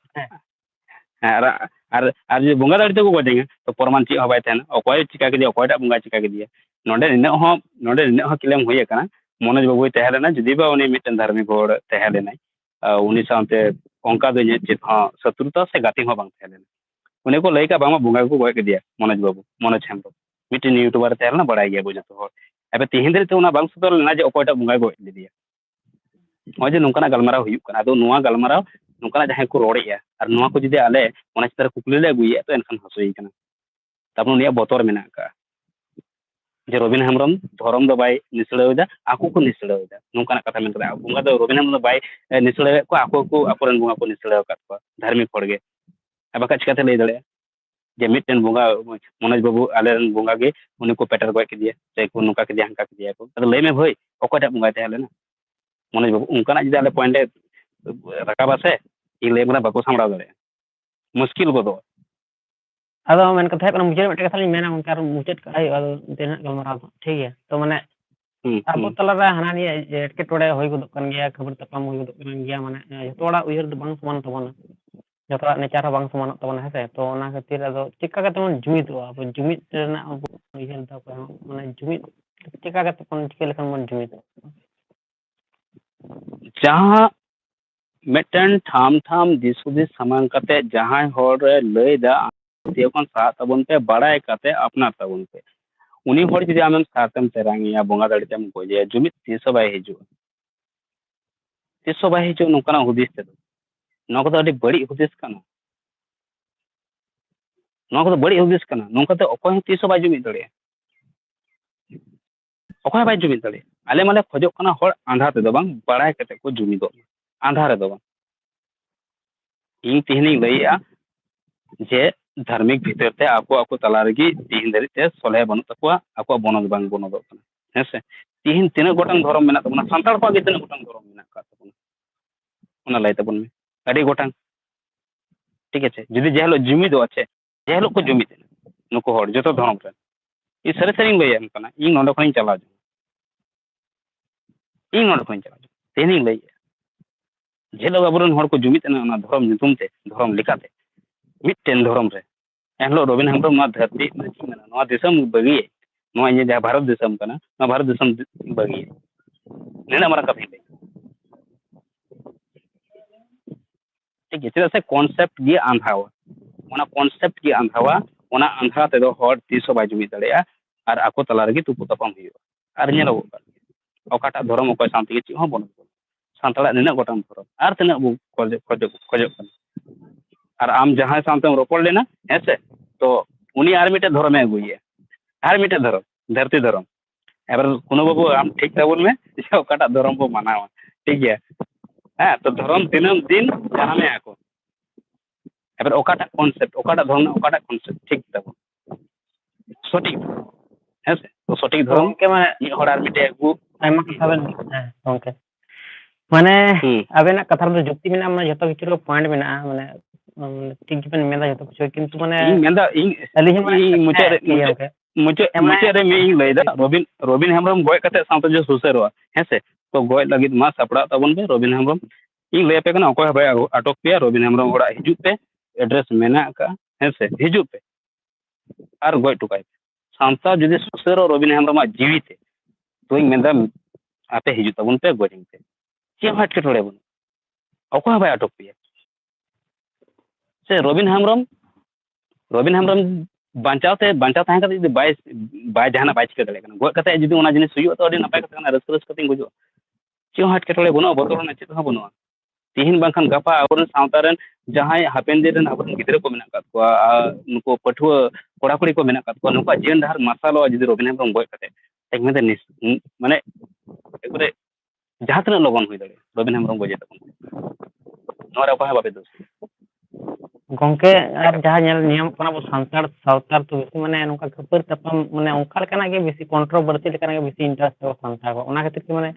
और जो बोंगा दाड़ी ते को गजेंगे तो प्रमाण ची हो बाय थेन ओकोय चिका के दिया ओकोयटा बोंगा चिका के दिया नोडे निना क्लेम होय कना मनोज बाबू तहलेना जदि बा उनी मिटन धार्मिक होड़ तहलेना उनी सामते ओंका दो चेत हाँ शत्रुता से गाती हो बांग तहलेना उनी को लई का बांगा बोंगा को गय के दिया मनोज बाबू मनोज हेमब्रम मिटन यूट्यूबर तहलेना बड़ाई गया बुझो तो एबे तिहिन दे तो उना बांग सदर लेना जे ओकोयटा बोंगा गय ले दिया हो जे नोंकाना गलमाराव हुयुक कना दो नुआ गलमाराव नोंकाना जहां को रोड़ेया और नुआ को जदि आले ओना चितर कुकली ले गुइया तो एनखान हसुई कना तब उनिया बोतर मेना का जे रबिन हेमरम धरम दो बाय निसड़ेदा आको को निसड़ेदा नोंकाना कथा मेन कदा बुंगा दो रबिन हेमरम बाय निसड़े को आको अकोरन बुंगा को निसड़े का को धार्मिक होड़गे अबका चिकाते लई दड़े जे मिटन बुंगा मनोज बाबू आलेरन बुंगा गे उनी को पेटर गय के दिया जे को नोका के दिया हंका के दिया को तो लई में भई ओकोटा बुंगा तहले ना मनोज बाबू उनकाना जदि आले पॉइंट रकाबा से इ लई मना बाको सामड़ा दड़े मुश्किल को दो
अदो मेन कथा कना मुझे मिटे कथा मेना उनका मुचेत का अदो तेना गलमारा ठीक है तो माने अब तला रे हाना नि एटके टोडे होय गदो कन गया खबर तपम होय गदो कन गया माने जतोड़ा उयर दो बांग समान तबना जतोड़ा नेचार बांग समान तबना है तो ओना खातिर अदो चिक्का का तमन जुमित हो अब जुमित ना अब उयर दा को माने जुमित चिक्का का तपन चिके लेखन मन जुमित
जहां मिटन ठाम ठाम दिसुदिस समान कते जहां होड़ रे लई दा तेखन सा तबन पे बड़ाई कते अपना तबन पे उनी होड़ जदि आमन सातम तेरांगिया बोंगा दाड़ी तेम गजे जुमित तीसो बाय हिजो नोंकाना हुदिस ते नको तो अडी बड़ी हुदिस कना नको तो बड़ी हुदिस कना नोंका ते ओकोय तीसो बाय जुमित दड़े ओकोय बाय जुमित दड़े आले माले खोजो कना होड़ आंधा ते दो बांग बड़ाई कते को जुमिदो आंधा रे दो बांग इन तिहनी लईया जे धार्मिक भीतर ते आको तला रेगी तिहिन दरी ते सोले बनु तकवा आको बनोद बांग बनोदो कना हेसे तिहिन तिना गोटन धर्म मेना तबना संताल को तिना गोटन धर्म मेना का तबना ओना लई तबन में अडी गोटन ठीक है जदि जेहलो जुमिदो अच्छे जेहलो को जुमिद नुको होड़ जतो धर्म रे इ सरे सरिंग लई एम कना इन नोंडे खनि चला तेनी लई जेहलो अबरन होड़ को जुमिद ना ओना धर्म नितुम ते धर्म लिखाते मिटन धर्म रे एनलो रबिन हेमब्रम ना धरती ना दिसम बगी नोआ ये जहां भारत दिसम कना ना भारत दिसम बगी नेना मारा कथि ले ठीक है चेदा से कॉन्सेप्ट गे आंधावा ओना कॉन्सेप्ट गे आंधावा ओना आंधा ते दो होड़ तीसो बाय जुमिद दड़ेया और आको तला रेगी तुपु तपम हुआ और नेलो ओकाटा धर्म ओकय शांति के ची हो बन सांतला निना गोटम धर्म और तना बु खोजो और आम जहां सामते रोपड़ लेना ऐसे तो उनी आर मिटे धर्म अगुए आर मिटे धर्म धरती धर्म এবার কোনো বাবু আম ঠিক তাবুন মে যে ওকাটা ধরম বো মানাওয়া ঠিক গিয়া হ্যাঁ তো ধরম দিনম দিন জানামে ako এবার ওকাটা কনসেপ্ট ওকাটা ধরম ওকাটা কনসেপ্ট ঠিক তাবো সঠিক হ্যাঁ তো সঠিক
তো
ধরম
গᱚᱝᱠᱮ ᱢᱟᱱᱮ
ᱢᱤᱫ ᱦᱚᱲ ᱟᱨ ᱢᱤᱫᱴᱮᱡ ᱟᱹᱜᱩ
ᱟᱭᱢᱟ ᱠᱟᱛᱷᱟ ᱵᱮᱱ ᱜᱚᱝᱠᱮ ᱢᱟᱱᱮ
ᱦᱩᱸ
ᱟᱵᱮᱱᱟᱜ ᱠᱟᱛᱷᱟ ᱨᱮᱫᱚ ᱡᱩᱠᱛᱤ ᱢᱮᱱᱟᱜᱼᱟ ᱢᱟᱱᱮ ᱡᱚᱛᱚ ᱠᱤᱪᱷᱩ ᱨᱮ ᱯᱚᱭᱮন্ᱴ ᱢᱮᱱᱟᱜᱼᱟ ᱢᱟᱱᱮ ᱴᱷᱤᱠ ᱜᱮᱵᱮᱱ ᱢᱮᱱᱫᱟ ᱡᱚᱛᱚ ᱠᱤᱪᱷᱩ ᱠᱤᱱᱛᱩ ᱢᱟᱱᱮ
ᱤᱧ ᱢᱮᱱᱫᱟ ᱤᱧ
ᱟᱹᱞᱤᱧ ᱦᱚᱸ ᱢᱟᱱᱮ
ᱤᱧ ᱢᱩᱪᱟᱹᱫ ᱨᱮ
ᱴᱷᱤᱠ ᱜᱮᱭᱟ ᱜᱚᱝᱠᱮ
ᱢᱩᱪᱟᱹᱫ ᱨᱮ ᱢᱤᱫ ᱤᱧ ᱞᱟᱹᱭᱫᱟ ᱨᱚᱵᱤᱱ ᱦᱮᱢᱵᱨᱚᱢ ᱜᱚᱡ ᱠᱟᱛᱮ ᱥᱟᱶᱛᱮ ᱡᱮ ᱥᱩᱥᱟᱹᱨᱚᱜᱼᱟ ᱦᱮᱸᱥᱮ ᱛᱚ ᱜᱚᱡ ᱞᱟᱹᱜᱤᱫ ᱢᱟ ᱥᱟᱯᱲᱟᱜ ᱛᱟᱵᱚᱱ ᱯᱮ ᱨᱚᱵᱤᱱ ᱦᱮᱢᱵᱨᱚᱢ ᱤᱧ ᱞᱟᱹᱭ ᱟᱯᱮ ᱠᱟᱱᱟ ᱚᱠᱚᱭ ᱦᱚᱸ ᱵᱟᱭ ᱟᱴᱚᱠ ᱯᱮᱭᱟ ᱨᱚᱵᱤᱱ ᱦᱮᱢᱵᱨᱚᱢ ᱚᱲᱟᱜ ᱦᱤᱡᱩᱜ ᱯᱮ एड्रेस मेना का हेंसे हिजुग पे और गoj टुकाय पे सांता जुदी सुसर और रबिन हेमब्रम जीवित तो इन मेंदा आपे हिजुग तबन पे गजिंग पे चे हाट के टोड़े बन अको बाय अटक पे से रबिन हेमब्रम बांचाव ताहें का जुदी बाय जहाना बाय चिका दले कना गoj कते जुदी ओना जिनिस हुयो तो अडी नपाय कते कना रस कते गजो चे हाट के टोड़े बनो बतल ना चे तो बनो तिहिन बांखान गपा आबरन सावतारन जहां हापेन दिन आबरन गिद्रे को मेना कातवा नुको पठुआ कोड़ा कुड़ी को मेना कातवा नुको जीवन धार मसालो जुदी रबिन हेमब्रम गoj कते एक मेदे निस माने एकरे जहां तना लगन हुई दले रबिन हेमब्रम गजे तकन नोरा को बाबे दोस
गंके और जहाँ नियम सानतार सावतार तो बेसी माने नोका खपर तपम माने ओंका लेकाना के बेसी कंट्रोवर्सी लेकाना के बेसी इंटरेस्ट हो सानतार को ओना खातिर के माने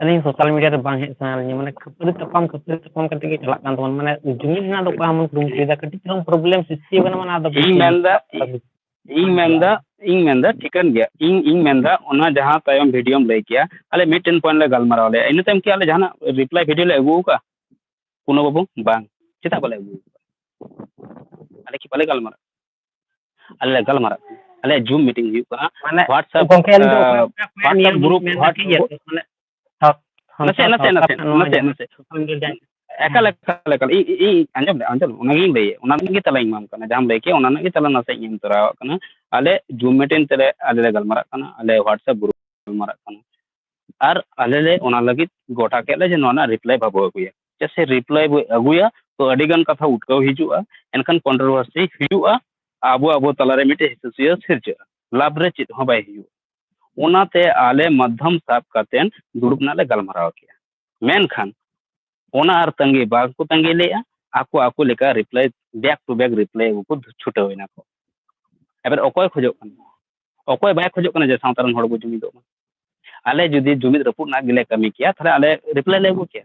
अली सोशल मीडिया रे बांग हे साल माने खपर तपम करते के चला कान तवन माने जुमिन ना दो का हम रूम केदा कटी चम प्रॉब्लम सृष्टि बना माने आदो
ᱤᱧ ᱢᱮᱱᱫᱟ ᱴᱷᱤᱠᱟᱹᱱ ᱜᱮᱭᱟ ᱤᱧ ᱢᱮᱱᱫᱟ ᱚᱱᱟ ᱡᱟᱦᱟᱸ ᱛᱟᱭᱚᱢ ᱵᱷᱤᱰᱤᱭᱳᱢ ᱞᱟᱹᱭ ᱠᱮᱭᱟ ᱟᱞᱮ ᱢᱤᱫᱴᱮᱱ ᱯᱚᱭᱮᱱᱴ ᱞᱮ ᱜᱟᱞᱢᱟᱨᱟᱣ ᱞᱮ ᱤᱱᱟᱹ ᱛᱟᱭᱚᱢ ᱠᱤ ᱟᱞᱮ ᱡᱟᱦᱟᱱᱟᱜ ᱨᱤᱯᱞᱟᱭ ᱵᱷᱤᱰᱤᱭᱳ ᱞᱮ ᱟᱹᱜᱩ ᱟᱠᱟᱫᱼᱟ ᱠᱳᱱᱳ ᱵᱟᱵᱩ ᱵᱟᱝ ᱪᱮᱫᱟᱜ ᱵᱟᱞᱮ ᱟᱹᱜᱩ ᱟᱠᱟᱫᱼᱟ ᱟᱞᱮ ᱠᱤ ᱵᱟᱞᱮ ᱜᱟᱞᱢᱟᱨᱟᱜ ᱟᱞᱮ ᱞᱮ ᱜᱟᱞᱢᱟᱨᱟᱜ ᱟᱞᱮ ᱡᱩᱢ ᱢᱤᱴᱤᱝ ᱦᱩᱭᱩᱜ ᱠᱟᱱᱟ
माने
WhatsApp
गंके अली तो
WhatsApp ग्रुप
माने
नासे एकाल आंजम लगे तला इमाम जहाँ लैके तला नासे इन तोरा आले जूम मीटिंग तेले आले गलमारा आले व्हाट्सएप ग्रुप गलमारा और आले लगे गोटा के जे रिप्लाई बाबू अगुया जैसे रिप्लाई बो अगुया तो अडिगान कथा उठकाव हिजुआ एनखान कंट्रोवर्सी हिजुआ आबो आबो तलारे मिटे हिसुसिया सिरजा लाभ रे चित हो बाय हिजुआ ओनाते आले मध्यम साब कातेन दुरुब नाले गलमाराव किया मेनखान ओना आर तंगे बाग को तंगे ले आको आको लेका reply back to back reply को छुटे होइना को एबर अकोय खोजो कन अकोय बाय खोजो कन जे सावतारन हड़ बो जुमिदो आले जुदी जुमिद रपुट ना गिले कमी किया थाले आले रिप्लाई ले गो किया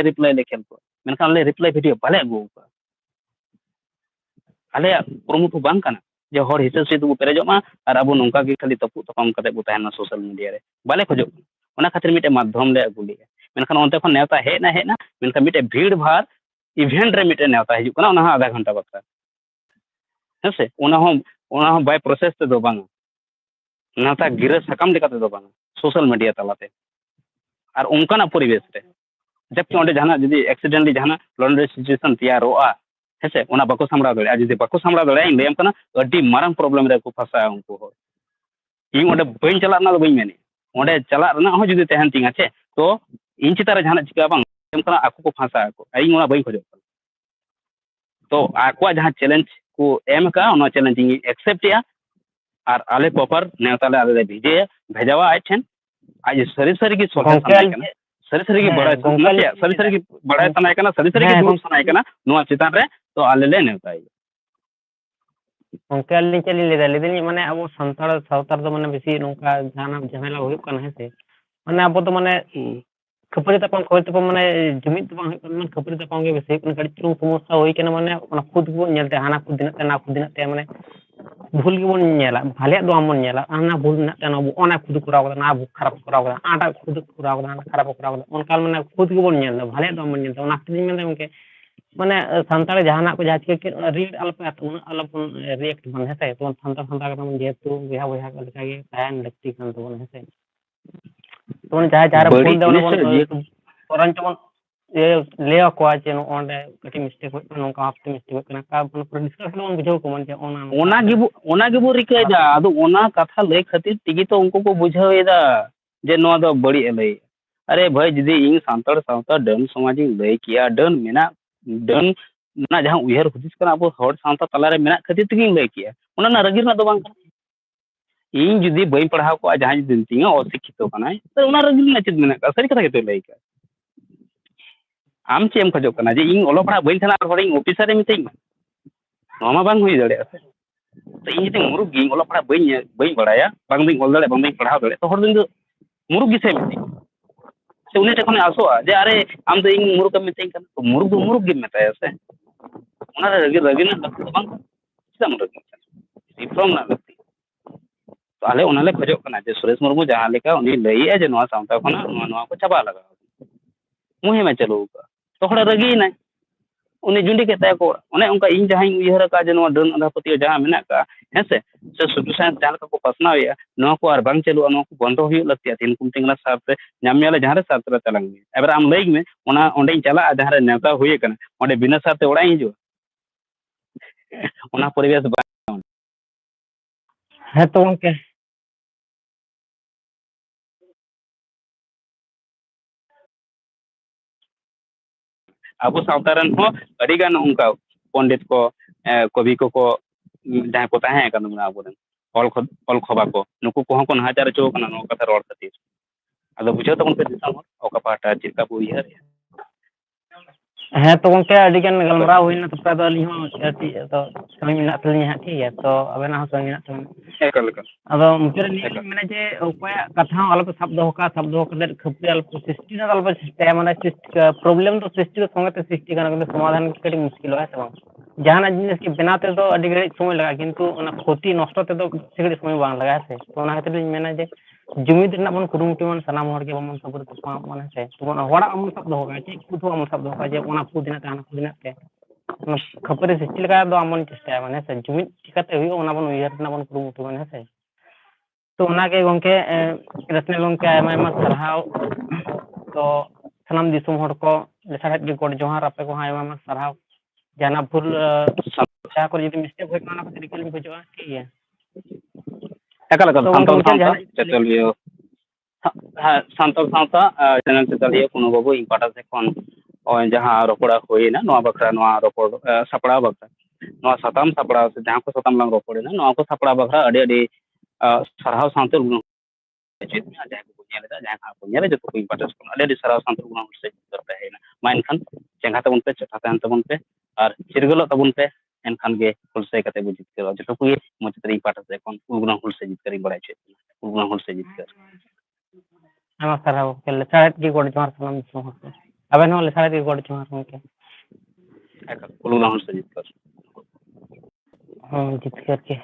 रिप्लाई ले खेल को मेनखान आले रिप्लाई वीडियो बाले गो आले प्रमुख बांग कना जे हर हिसाब से तो पेरेजो मा और अब नौका के खाली तपु तपम कते बो तहना सोशल मीडिया रे बाले खोजो ओना खातिर मिटे माध्यम ले अगुली मेनखान ओनते खन नेवता हेना मेनखान मिटे भीड़ भाड़ इवेंट रे मिटे नेवता हिजु कना ओना आधा घंटा बक्ता हेसे ओना हो बाय प्रोसेस ते दो बांग नेवता गिरा सकाम लेका ते दो बांग सोशल मीडिया तलाते और उनकाना परिवेश रे जबकि ओंडे जहाना जदी एक्सीडेंटली जहाना लॉन्ड्री सिचुएशन तैयारोआ हेसे ओना बाको सामड़ा दड़े जदी बाको सामड़ा दड़े इन लेम कना अड्डी मारंग प्रॉब्लम रे को फसा उनको हो इन ओंडे बइन चला ना बइन मेने ओंडे चला ना हो जदी तहन तिंगा छे तो इन चितारे जहाना चिका बांग एम कना आको को फसा आको आई ओना बइन खोजो तो आको जहां चैलेंज को एम का ओना चैलेंज इन एक्सेप्ट या और आले प्रॉपर नेताले आले भेजे भेजावा आई ठेन आज सरी सरी की सोल्व करना सरी की बड़ा सरी की बड़ा तनाय कना सरी की दुरुब सनाय कना नोआ चितान रे तो आले ले नेताय
गंके अली चली ले माने अब संतार सावतार तो माने बेसी नोका जाना झमेला हुई कन है से माने अब तो माने खपरी तपम खोय तपम माने जुमित तपम माने खपरी तपम के बेसी कन कड़ी चुंग समस्या होई कना माने ओना खुद को नेलते हाना खुद दिनते ना खुद दिनते माने भूल के बोन नेला भाले दो हमन नेला आना भूल दिनते ना ओना खुद कराव ना भूल खराब कराव आटा खुद कराव ना खराब कराव ओनकाल माने खुद के बोन नेला भाले दो हमन नेलते ओना खुद में उनके माने संतार जहाना को जहाँ के रीड अल्प अल्प रिएक्ट बन है तो संतार का जेतु बिहा बिहा का लगा के तायन लगती kan तो बन है तो जहाँ जहाँ भूल दे orang cuma ले को जे ओंडे कटी मिस्टेक हो नोका हफ्ते मिस्टेक कना का पर डिस्कस लोन बुझाव को मन जे ओना
गे बो रिकायदा आदो ओना कथा ले खातिर तिगी तो उनको को बुझावेदा जे नो दो बड़ी एलै अरे भाई जदी इन सांतार सावता डन समाज लay किया डन मेना डन ना जहां उयहर हुदिस कना अब हर सावता तला रे मेना खातिर तिगी लay किया ओना ना रगिर ना दो बांग ᱤᱧ ᱡᱩᱫᱤ ᱵᱟᱹᱧ ᱯᱟᱲᱦᱟᱣ ᱠᱚᱜᱼᱟ ᱡᱟᱦᱟᱸᱭ ᱡᱩᱫᱤ ᱢᱤᱛᱟᱹᱧᱟ ᱚᱥᱤᱠᱠᱷᱤᱛᱚ ᱠᱟᱱᱟᱭ ᱛᱚ ᱚᱱᱟ ᱨᱮᱜᱮ ᱨᱮᱱᱟᱜ ᱪᱮᱫ ᱢᱮᱱᱟᱜ ᱠᱟᱜᱼᱟ ᱥᱟᱹᱨᱤ ᱠᱟᱛᱷᱟ ᱜᱮᱛᱚᱭ ᱞᱟᱹᱭ ᱠᱟᱜᱼᱟ ᱟᱢ ᱪᱮᱫ ᱮᱢ ᱠᱷᱚᱡᱚᱜ ᱠᱟᱱᱟ ᱡᱮ ᱤᱧ ᱚᱞᱚᱜ ᱯᱟᱲᱦᱟᱜ ᱵᱟᱹᱧ ᱛᱟᱦᱮᱱᱟ ᱟᱨ ᱦᱚᱲᱤᱧ ᱚᱯᱷᱤᱥᱟᱨᱮ ᱢᱤᱛᱟᱹᱧ ᱢᱟ ᱱᱚᱣᱟ ᱢᱟ ᱵᱟᱝ ᱦᱩᱭ ᱫᱟᱲᱮᱭᱟᱜᱼᱟ ᱥᱮ ᱛᱚ ᱤᱧ ᱡᱩᱫᱤ ᱢᱩᱨᱩᱠ ᱜᱤᱭᱟᱹᱧ ᱚᱞᱚᱜ ᱯᱟᱲᱦᱟᱜ ᱵᱟᱹᱧ ᱵᱟᱲᱟᱭᱟ ᱵᱟᱝ ᱫᱩᱧ ᱚᱞ ᱫᱟᱲᱮᱭᱟᱜᱼᱟ ᱵᱟᱝ ᱫᱩᱧ ᱯᱟᱲᱦᱟᱣ ᱫᱟᱲᱮᱭᱟᱜᱼᱟ ᱛᱚ ᱦᱚᱲ ᱫᱚ ᱤᱧ ᱫᱚ ᱢᱩᱨᱩᱠ ᱜᱮᱥᱮ ᱢᱤᱛᱟᱹᱧ ᱥᱮ ᱩᱱᱤ ᱴᱷᱮᱱ ᱠᱷᱚᱱᱮ ᱟᱥᱚᱜᱼᱟ ᱡᱮ ᱟᱨᱮ ᱟᱢ ᱫᱚ ᱤᱧ ᱢᱩᱨᱩᱠᱮᱢ ᱢᱤᱛᱟᱹᱧ ᱠᱟᱱᱟ ᱛᱚ ᱢᱩᱨᱩᱠ ᱫᱚ ᱢᱩᱨᱩᱠ ᱜᱮᱢ ᱢᱮᱛᱟᱭᱟ ᱥᱮ ᱚᱱᱟ ᱨᱟᱹᱜᱤ ᱨᱮᱱᱟᱜ ᱞᱟᱹᱠᱛᱤ ᱫᱚ ᱵᱟᱝ ᱪᱮᱫᱟᱜ ᱮᱢ ᱨᱟᱹᱜᱤᱜ ᱠᱟᱱᱟ ᱰᱤᱯᱞᱳᱢ ᱨᱮᱱᱟᱜ ᱞᱟᱹᱠᱛᱤ ᱛᱚ ᱟᱞᱮ ᱚᱱᱟᱞᱮ ᱠᱷᱚᱡᱚᱜ ᱠᱟᱱᱟ ᱡᱮ ᱥᱩᱨᱮᱥ ᱢᱩᱨᱢᱩ ᱡᱟᱦᱟᱸ ᱞᱮᱠᱟ ᱩᱱᱤ ᱞᱟᱹᱭᱮᱜᱼᱟ ᱡᱮ ᱱᱚᱣᱟ ᱥᱟᱶᱛᱟ ᱠᱷᱚᱱᱟᱜ ᱱᱚᱣᱟ ᱠᱚ ᱪᱟᱵᱟ ᱞᱟᱜᱟᱣ ᱢᱩᱦᱤᱢᱮ ᱪᱟᱹᱞᱩ ᱟᱠᱟᱫᱼᱟ ᱛᱚ ᱦᱚᱲᱮ ᱨᱟᱹᱜᱤᱭᱮᱱᱟᱭ ᱩᱱᱤ ᱡᱩᱸᱰᱤ ᱠᱮᱫ ᱛᱟᱭᱟ ᱠᱚ ᱚᱱᱮ ᱚᱱᱠᱟ ᱤᱧ ᱡᱟᱦᱟᱸᱧ ᱩᱭᱦᱟᱹᱨ ᱟᱠᱟᱫᱼᱟ ᱡᱮ ᱱᱚᱣᱟ ᱰᱟᱹᱱ ᱟᱸᱫᱷᱟ ᱯᱟᱹᱛᱭᱟᱹᱣ ᱡᱟᱦᱟᱸ ᱢᱮᱱᱟᱜ ᱠᱟᱜᱼᱟ ᱦᱮᱸ ᱥᱮ ᱥᱩᱫᱷᱩ ᱥᱟᱭᱮᱱᱥ ᱡᱟᱦᱟᱸ ᱞᱮᱠᱟ ᱠᱚ ᱯᱟᱥᱱᱟᱣᱮᱜᱼᱟ ᱱᱚᱣᱟ ᱠᱚ ᱟᱨ ᱵᱟᱝ ᱪᱟᱹᱞᱩᱜᱼᱟ ᱱᱚᱣᱟ ᱠᱚ ᱵᱚᱱᱫᱚ ᱦᱩᱭᱩᱜ ᱞᱟᱹᱠᱛᱤᱜᱼᱟ ᱛᱤᱱ ᱠᱚ ᱢᱤᱛᱟᱹᱧ ᱠᱟᱱᱟ ᱥᱟᱨᱛᱮ ᱧᱟᱢ ᱢᱮᱭᱟᱞᱮ ᱡᱟᱦᱟᱸ ᱨᱮ ᱥᱟᱨ ᱛᱮᱞᱮ ᱪᱟᱞᱟᱜ ᱢᱮ ᱮᱵᱟᱨ ᱟᱢ ᱞᱟᱹᱭ ᱢᱮ ᱚᱱᱟ ᱚᱸᱰᱮᱧ ᱪᱟᱞᱟᱜᱼᱟ ᱡᱟᱦᱟᱸ ᱨᱮ ᱱᱮᱣᱛᱟ ᱦᱩᱭ ᱟᱠᱟᱱᱟ ᱚᱸᱰᱮ ᱵᱤᱱᱟᱹ ᱥᱟᱨᱛᱮ ᱚᱲᱟᱜ ᱤᱧ ᱦᱤᱡᱩᱜᱼᱟ ᱚᱱᱟ ᱯᱚᱨᱤᱵᱮᱥ ᱵᱟᱝ
ᱦᱮᱸ ᱛᱚ ᱜᱚᱝᱠᱮ
ᱟᱵᱚ ᱥᱟᱶᱛᱟ ᱨᱮᱱ ᱦᱚᱸ ᱟᱹᱰᱤᱜᱟᱱ ᱚᱱᱠᱟ ᱯᱚᱱᱰᱤᱛ ᱠᱚ ᱠᱚᱵᱤ ᱠᱚᱠᱚ ᱡᱟᱦᱟᱸᱭ ᱠᱚ ᱛᱟᱦᱮᱸ ᱠᱟᱱ ᱛᱟᱵᱚᱱᱟ ᱟᱵᱚᱨᱮᱱ ᱚᱞ ᱠᱷᱚᱵᱟ ᱠᱚ ᱱᱩᱠᱩ ᱠᱚᱦᱚᱸ ᱠᱚ ᱱᱟᱦᱟᱪᱟᱨ ᱦᱚᱪᱚ ᱠᱟᱱᱟ ᱱᱚᱣᱟ ᱠᱟᱛᱷᱟ ᱨᱚᱲ ᱠᱷᱟᱹᱛᱤᱨ ᱟᱫᱚ ᱵᱩᱡᱷᱟᱹᱣ ᱛᱟᱵᱚᱱ ᱯᱮ ᱫᱤᱥᱚᱢ ᱦᱚᱲ ᱚᱠᱟ ᱯᱟᱦᱴᱟ ᱪᱮᱫ ᱞᱮᱠᱟ ᱵᱚ ᱩᱭᱦᱟᱹᱨᱮᱜᱼᱟ
ᱦᱮᱸ ᱛᱚ ᱜᱚᱝᱠᱮ ᱟᱹᱰᱤ ᱜᱟᱱ ᱜᱟᱞᱢᱟᱨᱟᱣ ᱦᱩᱭᱱᱟ ᱛᱟᱯᱚᱨᱮ ᱟᱫᱚ ᱟᱹᱞᱤᱧ ᱦᱚᱸ ᱠᱟᱹᱴᱤᱡ ᱟᱫᱚ ᱠᱟᱹᱢᱤ ᱢᱮᱱᱟᱜ ᱛᱟᱹᱞᱤᱧᱟ ᱦᱟᱸᱜ ᱴᱷᱤᱠ ᱜᱮᱭᱟ ᱛᱚ ᱟᱵᱮᱱᱟᱜ ᱦᱚᱸ ᱠᱟᱹᱢᱤ ᱢᱮᱱᱟᱜ ᱛᱟᱵᱮᱱᱟ
ᱮᱠᱟᱞ ᱮᱠᱟᱞ
ᱟᱫᱚ ᱢᱩᱪᱟᱹᱫ ᱨᱮ ᱱᱤᱭᱟᱹ
ᱮᱠᱟᱞ
ᱞᱤᱧ ᱢᱮᱱᱟ ᱡᱮ ᱚᱠᱚᱭᱟᱜ ᱠᱟᱛᱷᱟ ᱦᱚᱸ ᱟᱞᱚᱯᱮ ᱥᱟᱵ ᱫᱚᱦᱚ ᱠᱟᱜᱼᱟ ᱥᱟᱵ ᱫᱚᱦᱚ ᱠᱟᱛᱮᱫ ᱠᱷᱟᱹᱯᱟᱹᱨᱤ ᱟᱞᱚᱯᱮ ᱥᱨᱤᱥᱴᱤ ᱨᱮᱱᱟᱜ ᱟᱞᱚᱯᱮ ᱪᱮᱥᱴᱟᱭᱟ ᱢᱟᱱᱮ ᱯᱨᱚᱵᱞᱮᱢ ᱫᱚ ᱥᱨᱤᱥᱴᱤ ᱫᱚ ᱥᱚᱸᱜᱮ ᱛᱮ ᱥᱨᱤᱥᱴᱤ ᱠᱟᱱᱟ ᱠᱤᱱᱛᱩ ᱥᱚᱢᱟᱫᱷᱟᱱ ᱠᱟᱹᱴᱤᱡ ᱢᱩᱥᱠᱤᱞᱚᱜᱼᱟ ᱦᱮᱸ ᱥᱮ ᱵᱟᱝ ᱡᱟᱦᱟᱱᱟᱜ ᱡᱤᱱᱤᱥ ᱜᱮ ᱵᱮᱱᱟᱣ ᱛᱮᱫᱚ ᱟᱹᱰᱤ ᱜᱷᱟᱹᱲᱤᱡ ᱥᱚᱢᱚᱭ ᱞᱟᱜᱟᱜᱼᱟ ᱠᱤᱱᱛᱩ ᱚᱱᱟ ᱠᱷᱚᱛᱤ ᱱᱚᱥᱴᱚ ᱛᱮᱫᱚ ᱵᱮᱥᱤ ᱜᱷᱟᱹᱲᱤᱡ ᱥᱚᱢᱚᱭ ᱵᱟᱝ ᱞᱟᱜᱟᱜᱼᱟ ᱦᱮᱸ ᱥᱮ ᱛᱚ ᱚᱱᱟ ᱠᱷᱟᱹᱛᱤᱨ ᱤᱧ ᱢᱮᱱᱟ ᱡᱮ ᱡᱩᱢᱤᱫ ᱨᱮᱱᱟᱜ ᱵᱚᱱ ᱠᱩᱨᱩᱢᱩᱴᱩᱭᱟ ᱥᱟᱱᱟᱢ ᱦᱚᱲ ᱜᱮ ᱵᱟᱵᱚᱱ ᱥᱟᱯᱳᱨᱴ ᱢᱟᱱᱮ ᱦᱮᱸ ᱥᱮ ᱦᱚᱲᱟᱜ ᱵᱟᱵᱚᱱ ᱥᱟᱵ ᱫᱚᱦᱚ ᱠᱟᱜᱼᱟ ᱪᱮᱫ ᱠᱷᱩᱫ ᱦᱚᱸ ᱵᱟᱵᱚᱱ ᱥᱟᱵ ᱫᱚᱦᱚ ᱠᱟᱜᱼᱟ ᱡᱮ ᱚᱱᱟ ᱠᱷᱩᱫ ᱦᱮᱱᱟᱜ ᱛᱟᱭᱟ ᱦᱟᱱᱟ ᱠᱷᱩᱫ ᱦᱮᱱᱟᱜ ᱛᱟᱭᱟ ᱠᱷᱟᱹᱯᱟᱹᱨᱤ ᱥᱨᱤᱥᱴᱤ ᱞᱮᱠᱟ ᱫᱚ ᱟᱢ ᱵᱚᱱ ᱪᱮᱥᱴᱟᱭᱟ ᱢᱟᱱᱮ ᱦᱮᱸ ᱥᱮ ᱡᱩᱢᱤᱫ ᱪᱤᱠᱟᱹᱛᱮ ᱦᱩᱭᱩᱜᱼᱟ ᱚᱱᱟ ᱵᱚᱱ ᱩᱭᱦᱟᱹᱨ ᱨᱮᱱᱟᱜ ᱵᱚᱱ ᱠᱩᱨᱩᱢᱩᱴᱩᱭᱟ ᱦᱮᱸ ᱥᱮ ᱛᱚ ᱚᱱᱟᱜᱮ ᱜᱚᱝᱠᱮ ᱨᱮᱥᱱᱟᱞ ᱜᱚᱝᱠᱮ ᱟᱭᱢᱟ ᱟᱭᱢᱟ ᱥᱟᱨᱦᱟᱣ ᱛᱚ ᱥᱟᱱᱟᱢ ᱫᱤᱥᱚᱢ ᱦᱚᱲ ᱠᱚ ᱞᱮᱥᱟᱲᱦᱮᱫ ᱜᱮ ᱜᱚᱰ ᱡᱚᱦᱟᱨ ᱟᱯᱮ ᱠᱚᱦᱚᱸ ᱟᱭᱢᱟ ᱟᱭᱢᱟ ᱥᱟᱨᱦᱟᱣ ᱡᱟᱦᱟᱱᱟᱜ ᱵᱷᱩᱞ ᱡᱟᱦᱟᱸ ᱠᱚᱨᱮ ᱡᱩᱫᱤ ᱢᱤᱥᱴᱮᱠ ᱦᱩᱭ ᱠᱟᱱᱟ ᱚᱱᱟ ᱠᱷᱟᱹᱛᱤᱨ ᱤᱠᱟᱹᱞᱤᱧ ᱠᱷᱚᱡᱚᱜᱼᱟ ᱴᱷᱤᱠ ᱜᱮᱭᱟ
ᱮᱠᱟᱞ ᱮᱠᱟᱞ
ᱛᱚ ᱜᱚᱝᱠᱮ
ᱥᱟᱱᱛᱟᱲ
ᱢᱩᱪᱟᱹᱫ
ᱥᱟᱶᱛᱟ
ᱡᱟᱦᱟᱱᱟᱜ
ᱪᱟᱹᱛᱟᱹᱞᱤᱭᱟᱹ ᱦᱮᱸ ᱥᱟᱱᱛᱟᱲ ᱥᱟᱶᱛᱟ ᱪᱮᱱᱮᱞ ᱪᱟᱹᱛᱟᱹᱞᱤᱭᱟᱹ ᱠᱩᱱᱩ ᱵᱟᱹᱵᱩ ᱤᱧ ᱯᱟᱦᱴᱟ ᱥᱮᱫ ᱠᱷᱚᱱ ᱱᱚᱜᱼᱚᱭ ᱡᱟᱦᱟᱸ ᱨᱚᱯᱚᱲ ᱦᱩᱭᱱᱟ ᱱᱚᱣᱟ ᱵᱟᱠᱷᱨᱟ ᱱᱚᱣᱟ ᱨᱚᱯᱚᱲ ᱥᱟᱯᱲᱟᱣ ᱵᱟᱠᱷᱨᱟ ᱱᱚᱣᱟ ᱥᱟᱛᱟᱢ ᱥᱟᱯᱲᱟᱣ ᱥᱮ ᱡᱟᱦᱟᱸ ᱠᱚ ᱥᱟᱛᱟᱢ ᱞᱟᱝ ᱨᱚᱯᱚᱲᱮᱱᱟ ᱱᱚᱣᱟ ᱠᱚ ᱥᱟᱯᱲᱟᱣ ᱵᱟᱠᱷᱨᱟ ᱟᱹᱰᱤ ᱟᱹᱰᱤ ᱥᱟᱨᱦᱟᱣ ᱥᱟᱶᱛᱮ ᱡᱟᱦᱟᱸᱭ ᱠᱚᱠᱚ ᱧᱮᱞᱮᱫᱟ ᱡᱟᱦᱟᱸᱭ ᱠᱚ ᱧᱮᱞᱟ ᱡᱚᱛᱚ ᱠᱚ ᱤᱧ ᱯᱟᱦᱴᱟ ᱥᱮᱫ ᱠᱷᱚᱱ ᱟᱹᱰᱤ ᱟᱹᱰᱤ ᱥᱟᱨᱦᱟᱣ ᱥᱟᱶᱛᱮ ᱛᱟᱦᱮᱸᱭᱮᱱᱟ ᱢᱟ ᱮᱱᱠᱷᱟᱱ ᱪᱮᱸᱜᱷᱟ ᱛᱟᱵᱚᱱ ᱯᱮ ᱪᱮᱴᱷᱟ ᱛᱟᱦᱮᱱ ᱛᱟᱵᱚᱱ ᱯᱮ ᱟᱨ ᱪᱤᱨᱜᱟᱹᱞᱚᱜ ᱛᱟᱵᱚᱱ ᱯᱮ ᱮᱱᱠᱷᱟᱱ ᱜᱮ ᱦᱩᱞᱥᱟᱹᱭ ᱠᱟᱛᱮ ᱵᱚ ᱡᱤᱛᱠᱟᱹᱨᱚᱜᱼᱟ ᱡᱚᱛᱚ ᱠᱚᱜᱮ ᱢᱩᱪᱟᱹᱫ ᱨᱮ ᱤᱧ ᱯᱟᱦᱴᱟ ᱥᱮᱫ ᱠᱷᱚᱱ ᱩᱞᱜᱩᱨᱟᱢ ᱦᱩᱞᱥᱟᱹᱭ ᱡᱤᱛᱠᱟᱹᱨᱤᱧ ᱵᱟᱲᱟᱭ ᱦᱚᱪᱚᱭᱮᱫ ᱠᱟᱱᱟ ᱩᱞᱜᱩᱨᱟᱢ ᱦᱩᱞᱥᱟᱹᱭ ᱡᱤᱛᱠᱟᱹᱨ
ᱟᱭᱢᱟ ᱥᱟᱨᱦᱟᱣ ᱞᱮᱥᱟᱲᱦᱮᱫ ᱜᱮ ᱜᱚᱰ ᱡᱚᱦᱟᱨ ᱥᱟᱱᱟᱢ ᱫᱤᱥᱚᱢ ᱦᱚᱲ ᱠᱚ ᱟᱵᱮᱱ ᱦᱚᱸ ᱞᱮᱥᱟᱲᱦᱮᱫ ᱜᱮ ᱜᱚᱰ ᱡᱚᱦᱟᱨ ᱜᱚᱝᱠᱮ
ᱮᱠᱟᱞ ᱩᱞᱜᱩᱨᱟᱢ ᱦᱩᱞᱥᱟᱹᱭ ᱡᱤᱛᱠᱟᱹᱨ
ᱦᱚᱸ ᱡᱤᱛᱠᱟᱹᱨ ᱜᱮ